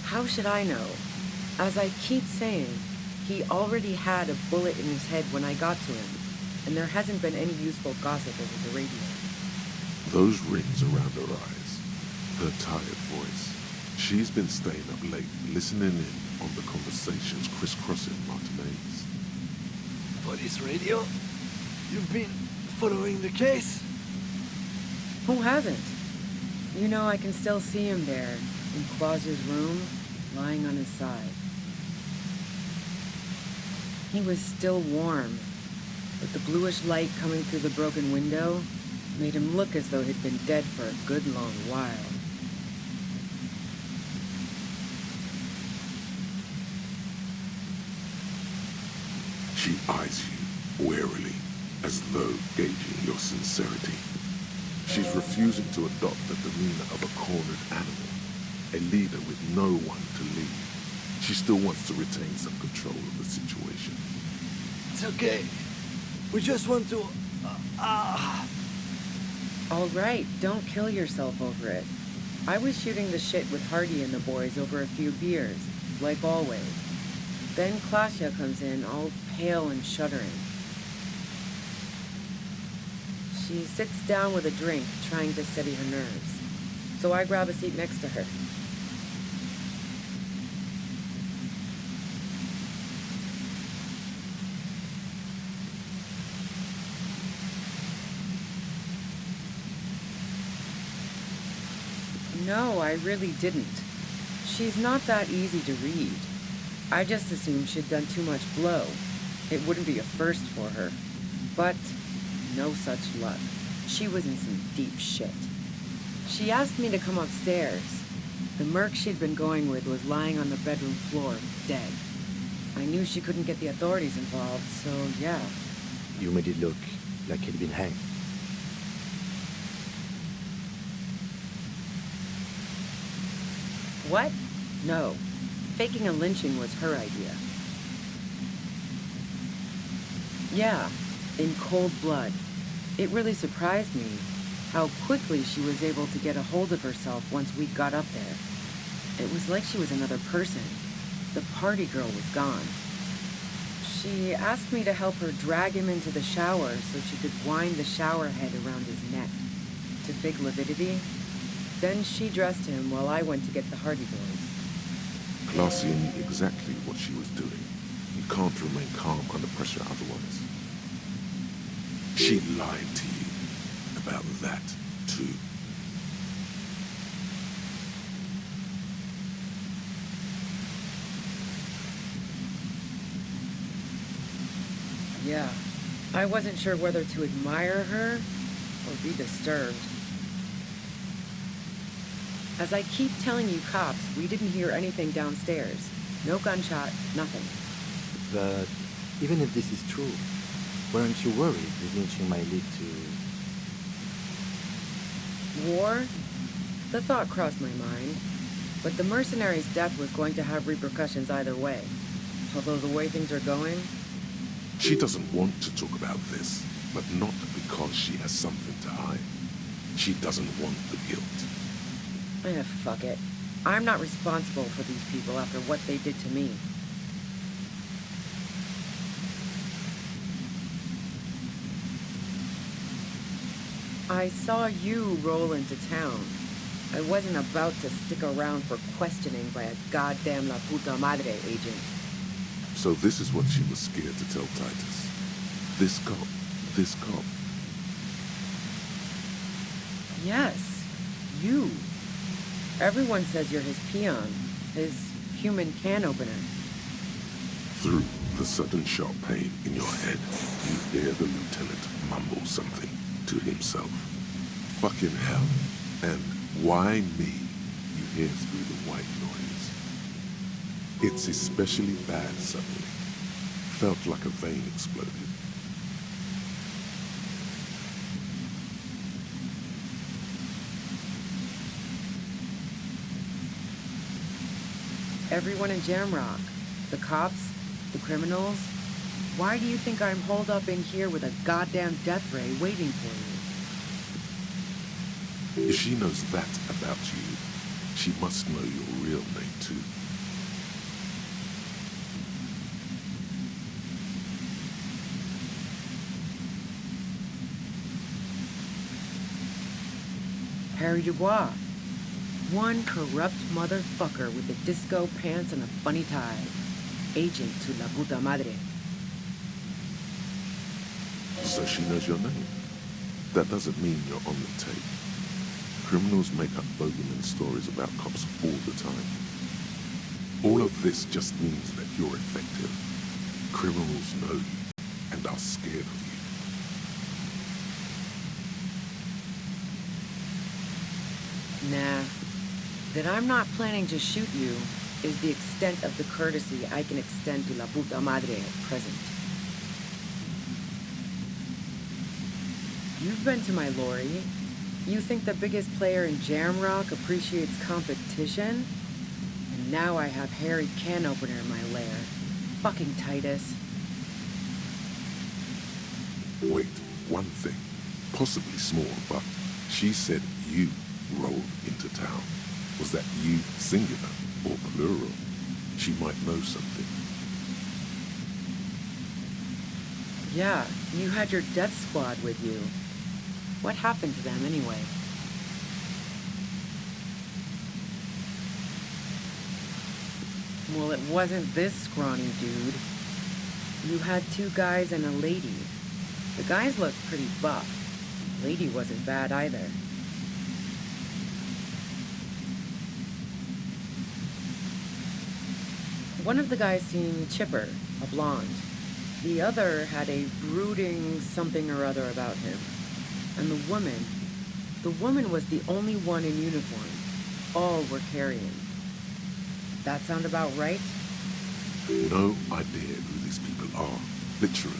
[SPEAKER 10] How should I know? As I keep saying, he already had a bullet in his head when I got to him, and there hasn't been any useful gossip over the radio.
[SPEAKER 2] Those rings around her eyes, her tired voice. She's been staying up late, listening in on the conversations crisscrossing Martinez.
[SPEAKER 11] Police radio? You've been following the case?
[SPEAKER 10] Who hasn't? You know, I can still see him there, in Quasar's room, lying on his side. He was still warm, but the bluish light coming through the broken window made him look as though he'd been dead for a good long while.
[SPEAKER 2] She eyes you warily, as though gauging your sincerity. She's refusing to adopt the demeanor of a cornered animal, a leader with no one to lead. She still wants to retain some control of the situation.
[SPEAKER 11] It's okay. We just want to...
[SPEAKER 10] All right, don't kill yourself over it. I was shooting the shit with Hardy and the boys over a few beers, like always. Then Klasha comes in, all pale and shuddering. She sits down with a drink, trying to steady her nerves. So I grab a seat next to her. No, I really didn't. She's not that easy to read. I just assumed she'd done too much blow. It wouldn't be a first for her. But no such luck. She was in some deep shit. She asked me to come upstairs. The merc she'd been going with was lying on the bedroom floor, dead. I knew she couldn't get the authorities involved, so yeah.
[SPEAKER 3] You made it look like he'd been hanged.
[SPEAKER 10] What? No. Faking a lynching was her idea. Yeah, in cold blood. It really surprised me how quickly she was able to get a hold of herself once we got up there. It was like she was another person. The party girl was gone. She asked me to help her drag him into the shower so she could wind the shower head around his neck to fake lividity. Then she dressed him while I went to get the Hardy boys.
[SPEAKER 2] Glacia knew exactly what she was doing. You can't remain calm under pressure otherwise. She lied to you about that, too.
[SPEAKER 10] Yeah, I wasn't sure whether to admire her or be disturbed. As I keep telling you cops, we didn't hear anything downstairs. No gunshot, nothing.
[SPEAKER 3] But even if this is true, weren't you worried this lynching might lead to...
[SPEAKER 10] War? The thought crossed my mind. But the mercenary's death was going to have repercussions either way. Although the way things are going...
[SPEAKER 2] She doesn't want to talk about this, but not because she has something to hide. She doesn't want the guilt.
[SPEAKER 10] Fuck it. I'm not responsible for these people after what they did to me. I saw you roll into town. I wasn't about to stick around for questioning by a goddamn La Puta Madre agent.
[SPEAKER 2] So this is what she was scared to tell Titus. This cop.
[SPEAKER 10] Yes, you. Everyone says you're his peon, his human can opener.
[SPEAKER 2] Through the sudden sharp pain in your head, you hear the lieutenant mumble something to himself. Fucking hell. And why me? You hear through the white noise. It's especially bad suddenly. Felt like a vein exploded.
[SPEAKER 10] Everyone in Jamrock, the cops, the criminals. Why do you think I'm holed up in here with a goddamn death ray waiting for you?
[SPEAKER 2] If she knows that about you, she must know your real name too.
[SPEAKER 10] Harry Dubois. One corrupt motherfucker with the disco pants and a funny tie. Agent to la puta madre.
[SPEAKER 2] So she knows your name. That doesn't mean you're on the tape. Criminals make up bogeyman stories about cops all the time. All of this just means that you're effective. Criminals know you and are scared of you.
[SPEAKER 10] Nah. That I'm not planning to shoot you is the extent of the courtesy I can extend to la puta madre at present. You've been to my lorry. You think the biggest player in Jamrock appreciates competition? And now I have Harry Can Opener in my lair. Fucking Titus.
[SPEAKER 2] Wait, one thing. Possibly small, but she said you rolled into town. Was that you singular or plural? She might know something.
[SPEAKER 10] Yeah, you had your death squad with you. What happened to them anyway? Well, it wasn't this scrawny dude. You had 2 guys and a lady. The guys looked pretty buff. The lady wasn't bad either. One of the guys seemed chipper, a blonde. The other had a brooding something or other about him. And the woman was the only one in uniform. All were carrying. That sound about right?
[SPEAKER 2] No idea who these people are, literally.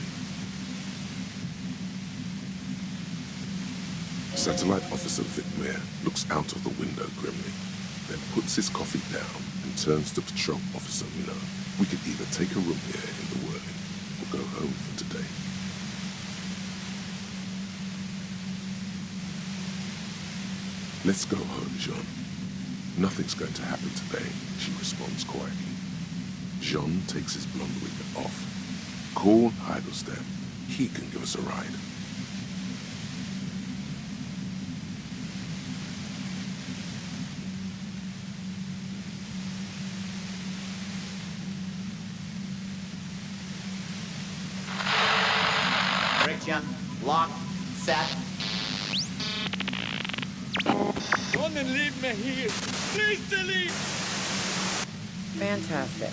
[SPEAKER 2] Satellite Officer Vicmere looks out of the window grimly, then puts his coffee down and turns to Patrol Officer Minot. We could either take a room here in the Whirling or go home for today. Let's go home, Jean. Nothing's going to happen today, she responds quietly. Jean takes his blonde wig off. Call Heidelstein. He can give us a ride.
[SPEAKER 13] Friction, lock, set.
[SPEAKER 12] Don't leave me here. Please delete.
[SPEAKER 10] Fantastic.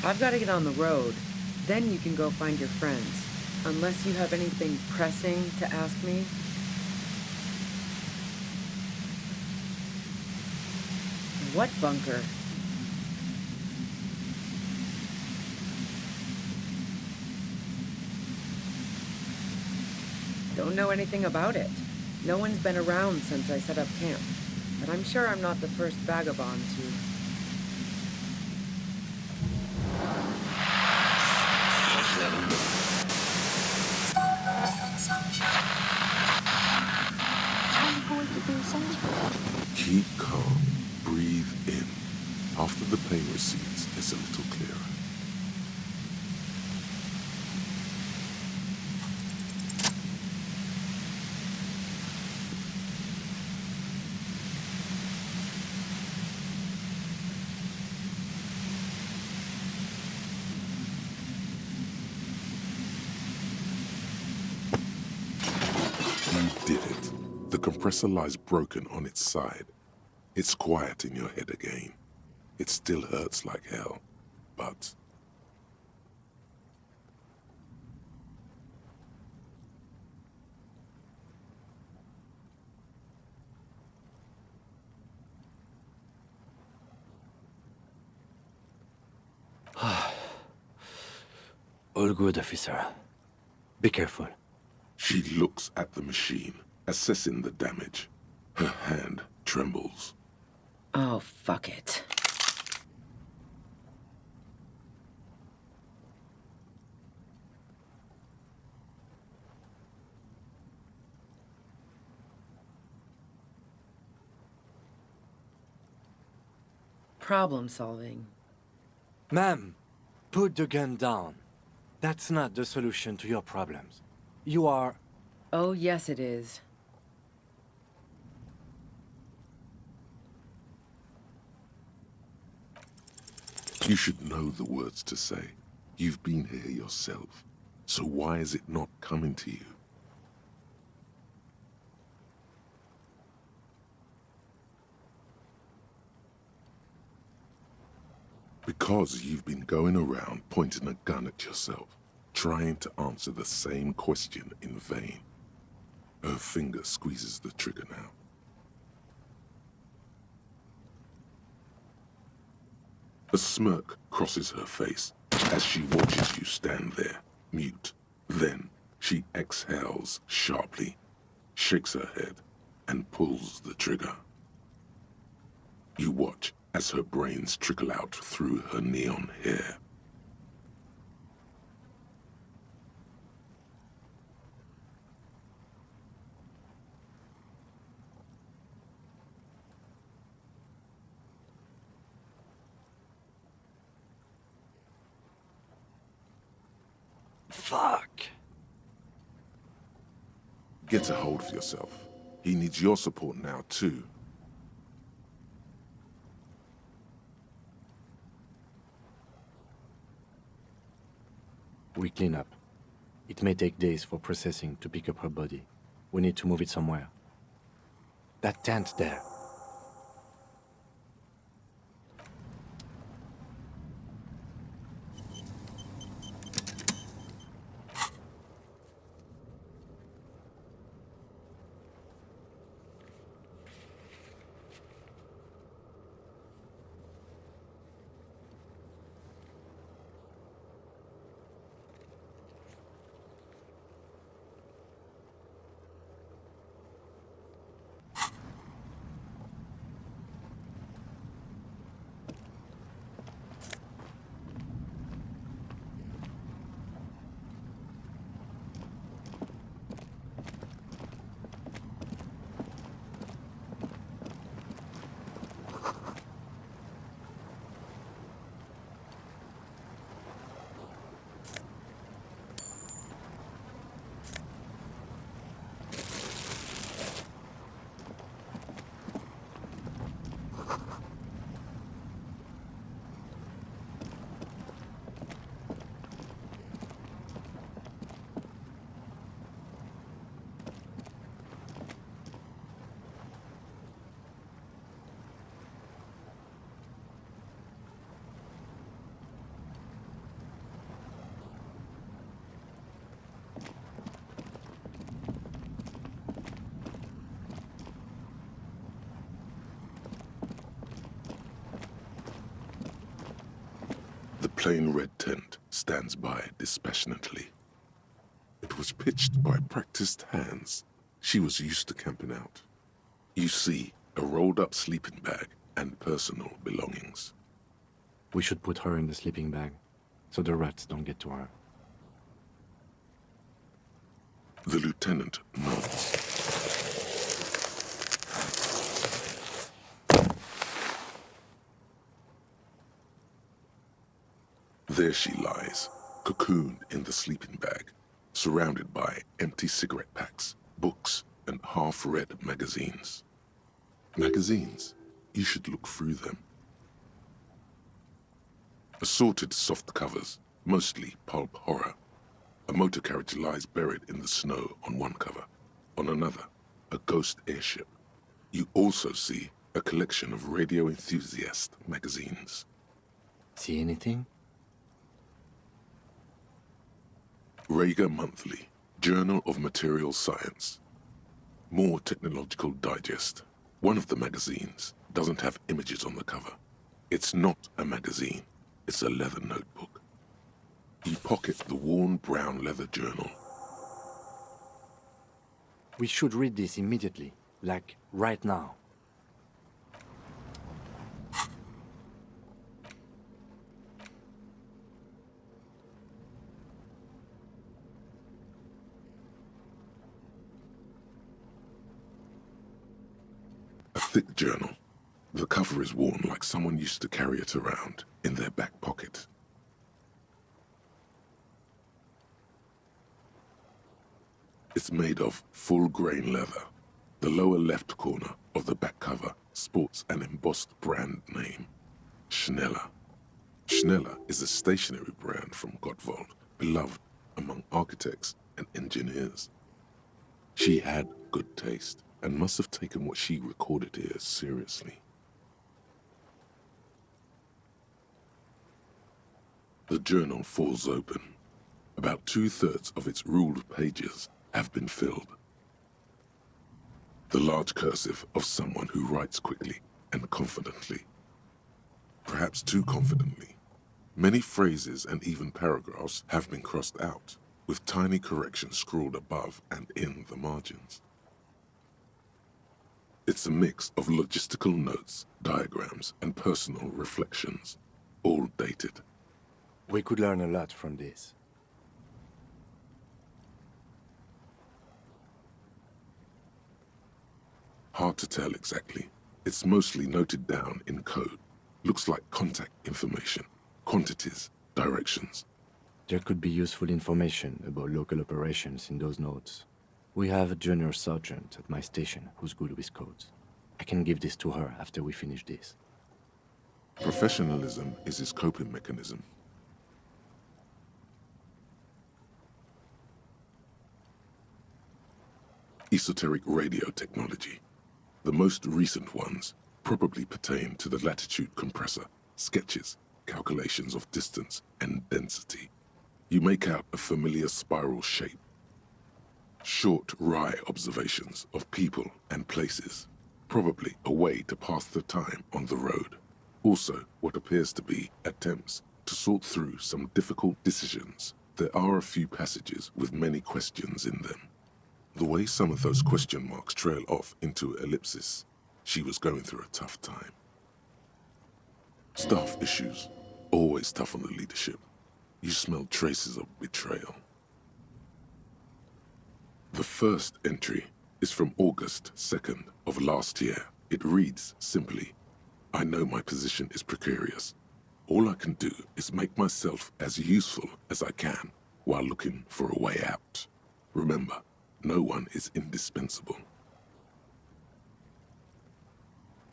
[SPEAKER 10] I've got to get on the road. Then you can go find your friends. Unless you have anything pressing to ask me. What bunker? Don't know anything about it. No one's been around since I set up camp. But I'm sure I'm not the first vagabond to...
[SPEAKER 2] Keep calm. Breathe in. After the pain recedes, it's a little clearer. You did it. The compressor lies broken on its side. It's quiet in your head again. It still hurts like hell, but...
[SPEAKER 3] All good, officer. Be careful.
[SPEAKER 2] She looks at the machine, assessing the damage. Her hand trembles.
[SPEAKER 10] Oh, fuck it. Problem solving.
[SPEAKER 3] Ma'am, put the gun down. That's not the solution to your problems. You are...
[SPEAKER 10] Oh, yes it is.
[SPEAKER 2] You should know the words to say. You've been here yourself. So why is it not coming to you? Because you've been going around pointing a gun at yourself, trying to answer the same question in vain. Her finger squeezes the trigger now. A smirk crosses her face as she watches you stand there, mute. Then she exhales sharply, shakes her head, and pulls the trigger. You watch as her brains trickle out through her neon hair.
[SPEAKER 3] Fuck!
[SPEAKER 2] Get a hold of yourself. He needs your support now, too.
[SPEAKER 3] We clean up. It may take days for processing to pick up her body. We need to move it somewhere. That tent there.
[SPEAKER 2] The plain red tent stands by dispassionately. It was pitched by practiced hands. She was used to camping out. You see a rolled-up sleeping bag and personal belongings.
[SPEAKER 3] We should put her in the sleeping bag, so the rats don't get to her.
[SPEAKER 2] The lieutenant nods. There she lies, cocooned in the sleeping bag, surrounded by empty cigarette packs, books, and half-read magazines. Magazines? You should look through them. Assorted soft covers, mostly pulp horror. A motor carriage lies buried in the snow on one cover. On another, a ghost airship. You also see a collection of radio enthusiast magazines.
[SPEAKER 3] See anything?
[SPEAKER 2] Rager Monthly, Journal of Material Science. More Technological Digest. One of the magazines doesn't have images on the cover. It's not a magazine, it's a leather notebook. You pocket the worn brown leather journal.
[SPEAKER 3] We should read this immediately, like right now.
[SPEAKER 2] A thick journal. The cover is worn like someone used to carry it around in their back pocket. It's made of full-grain leather. The lower left corner of the back cover sports an embossed brand name, Schneller. Schneller is a stationery brand from Gottwald, beloved among architects and engineers. She had good taste and must have taken what she recorded here seriously. The journal falls open. About 2/3 of its ruled pages have been filled. The large cursive of someone who writes quickly and confidently. Perhaps too confidently. Many phrases and even paragraphs have been crossed out, with tiny corrections scrawled above and in the margins. It's a mix of logistical notes, diagrams, and personal reflections, all dated.
[SPEAKER 3] We could learn a lot from this.
[SPEAKER 2] Hard to tell exactly. It's mostly noted down in code. Looks like contact information, quantities, directions.
[SPEAKER 3] There could be useful information about local operations in those notes. We have a junior sergeant at my station who's good with codes. I can give this to her after we finish this.
[SPEAKER 2] Professionalism is his coping mechanism. Esoteric radio technology. The most recent ones probably pertain to the latitude compressor, sketches, calculations of distance and density. You make out a familiar spiral shape. Short, wry observations of people and places, probably a way to pass the time on the road. Also, what appears to be attempts to sort through some difficult decisions. There are a few passages with many questions in them. The way some of those question marks trail off into ellipsis, she was going through a tough time. Staff issues, always tough on the leadership. You smell traces of betrayal. The first entry is from August 2nd of last year. It reads simply, I know my position is precarious. All I can do is make myself as useful as I can while looking for a way out. Remember, no one is indispensable.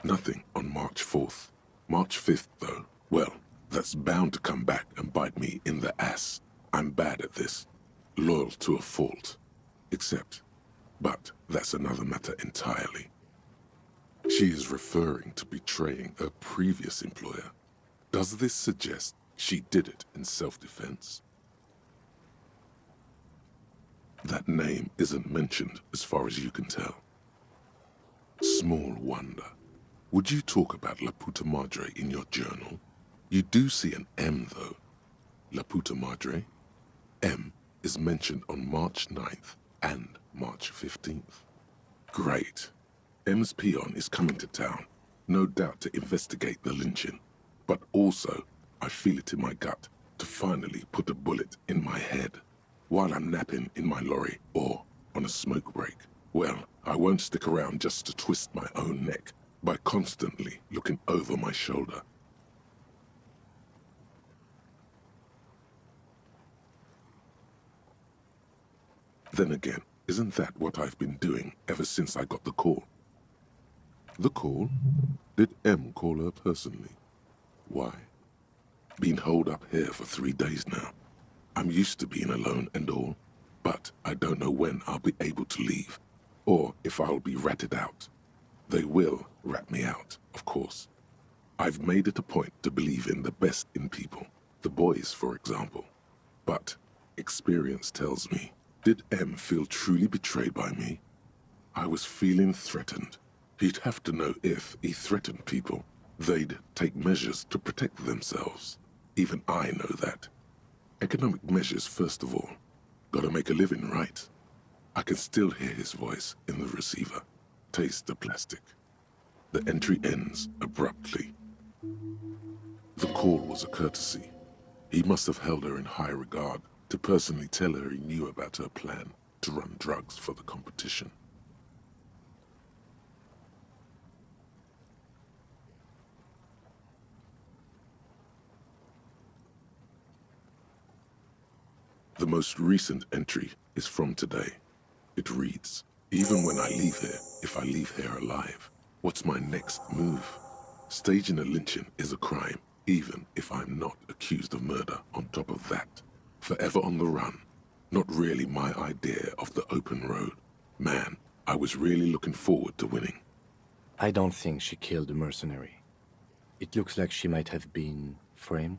[SPEAKER 2] Nothing on March 4th. March 5th, though, well, that's bound to come back and bite me in the ass. I'm bad at this. Loyal to a fault. But that's another matter entirely. She is referring to betraying her previous employer. Does this suggest she did it in self-defense? That name isn't mentioned as far as you can tell. Small wonder. Would you talk about La Puta Madre in your journal? You do see an M, though. La Puta Madre. M is mentioned on March 9th and March 15th. Great. M's peon is coming to town, no doubt to investigate the lynching. But also, I feel it in my gut to finally put a bullet in my head. While I'm napping in my lorry or on a smoke break, well, I won't stick around just to twist my own neck by constantly looking over my shoulder. Then again, isn't that what I've been doing ever since I got the call? The call? Did M call her personally? Why? Been holed up here for 3 days now. I'm used to being alone and all, but I don't know when I'll be able to leave. or if I'll be ratted out. They will rat me out, of course. I've made it a point to believe in the best in people, the boys, for example. But experience tells me, did M feel truly betrayed by me? I was feeling threatened. He'd have to know if he threatened people, they'd take measures to protect themselves. Even I know that. Economic measures, first of all. Gotta make a living, right? I can still hear his voice in the receiver. Taste the plastic. The entry ends abruptly. The call was a courtesy. He must have held her in high regard to personally tell her he knew about her plan to run drugs for the competition. The most recent entry is from today. It reads, even when I leave here, if I leave here alive, what's my next move? Staging a lynching is a crime, even if I'm not accused of murder on top of that. Forever on the run. Not really my idea of the open road. Man, I was really looking forward to winning.
[SPEAKER 3] I don't think she killed the mercenary. It looks like she might have been framed.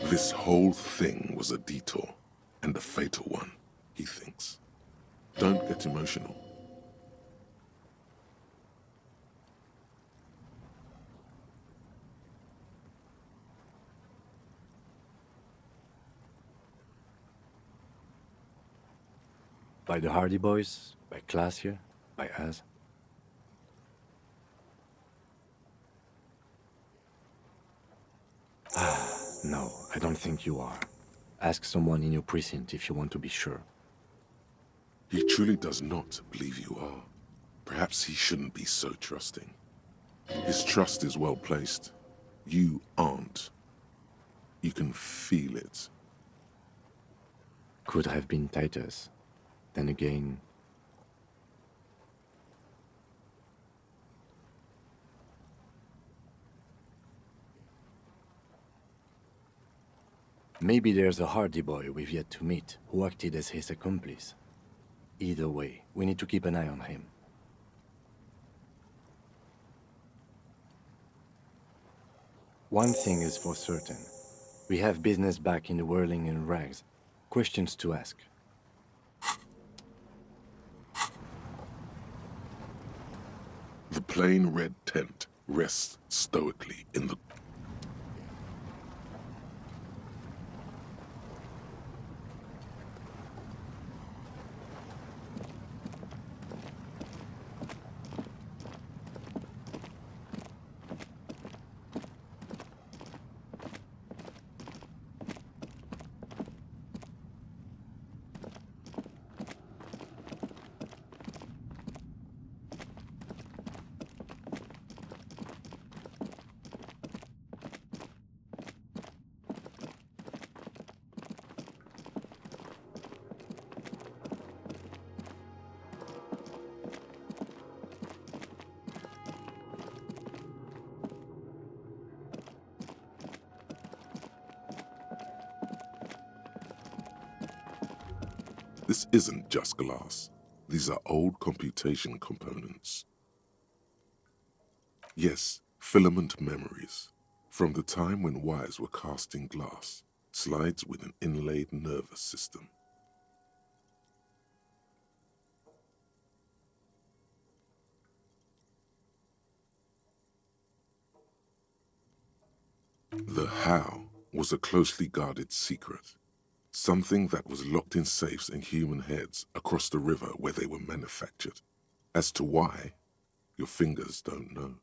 [SPEAKER 2] This whole thing was a detour, and a fatal one, he thinks. Don't get emotional.
[SPEAKER 3] By the Hardy Boys? By Classier? By us? No, I don't think you are. Ask someone in your precinct if you want to be sure.
[SPEAKER 2] He truly does not believe you are. Perhaps he shouldn't be so trusting. His trust is well placed. You aren't. You can feel it.
[SPEAKER 3] Could have been Titus. Then again... Maybe there's a Hardy boy we've yet to meet, who acted as his accomplice. Either way, we need to keep an eye on him. One thing is for certain. We have business back in the whirling and rags. Questions to ask.
[SPEAKER 2] The plain red tent rests stoically in the... This isn't just glass. These are old computation components. Yes, filament memories. From the time when wires were cast in glass, slides with an inlaid nervous system. The how was a closely guarded secret. Something that was locked in safes in human heads across the river where they were manufactured. As to why, your fingers don't know.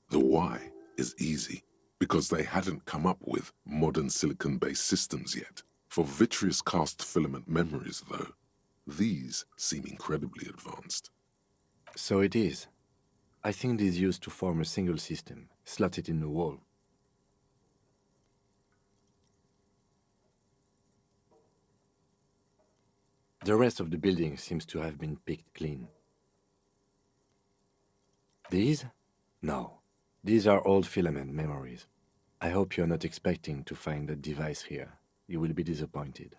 [SPEAKER 2] The why is easy, because they hadn't come up with modern silicon-based systems yet. For vitreous cast filament memories, though, these seem incredibly advanced.
[SPEAKER 3] So it is. I think these used to form a single system, slotted in the wall. The rest of the building seems to have been picked clean. These? No. These are old filament memories. I hope you're not expecting to find that device here. You will be disappointed.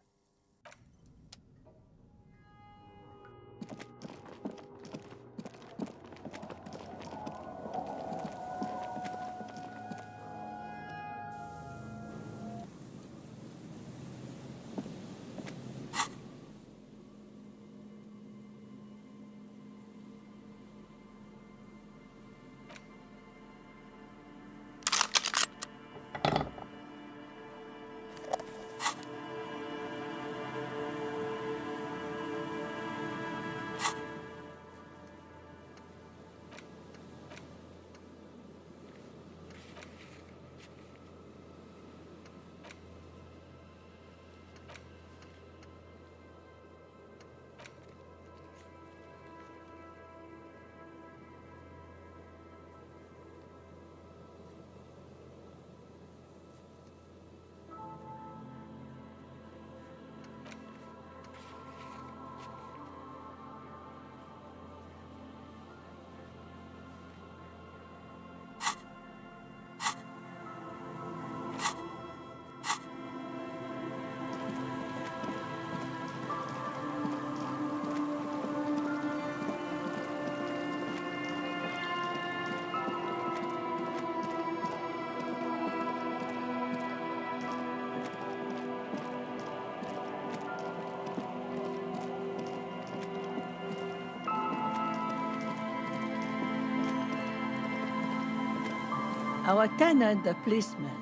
[SPEAKER 1] Our tenant, the policeman.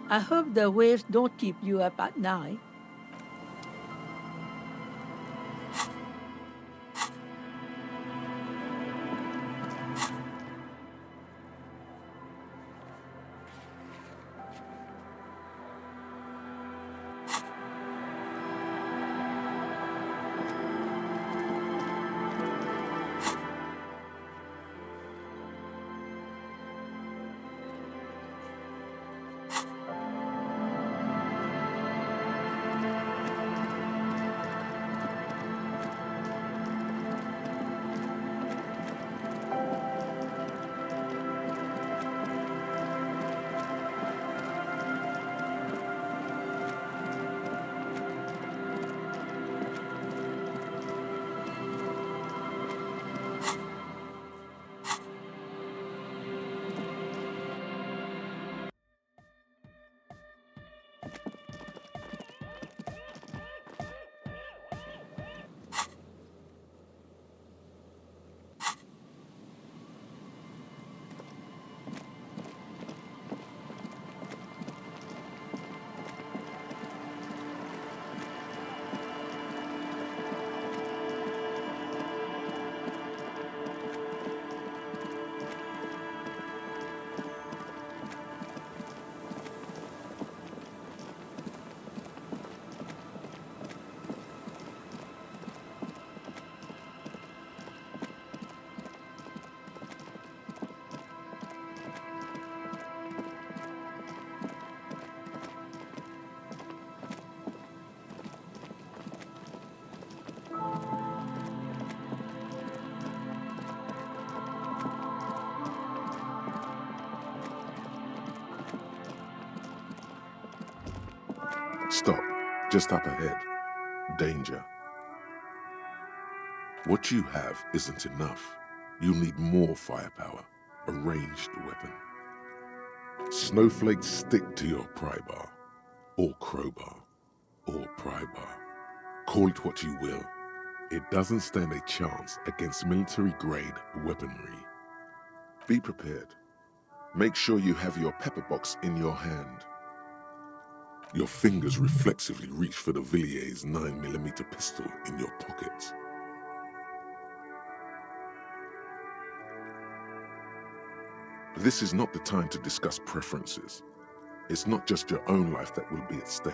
[SPEAKER 1] I hope the waves don't keep you up at night.
[SPEAKER 2] Stop. Just up ahead. Danger. What you have isn't enough. You'll need more firepower. A ranged weapon. Snowflakes stick to your pry bar. Or crowbar. Or pry bar. Call it what you will. It doesn't stand a chance against military-grade weaponry. Be prepared. Make sure you have your pepper box in your hand. Your fingers reflexively reach for the Villiers 9mm pistol in your pocket. This is not the time to discuss preferences. It's not just your own life that will be at stake.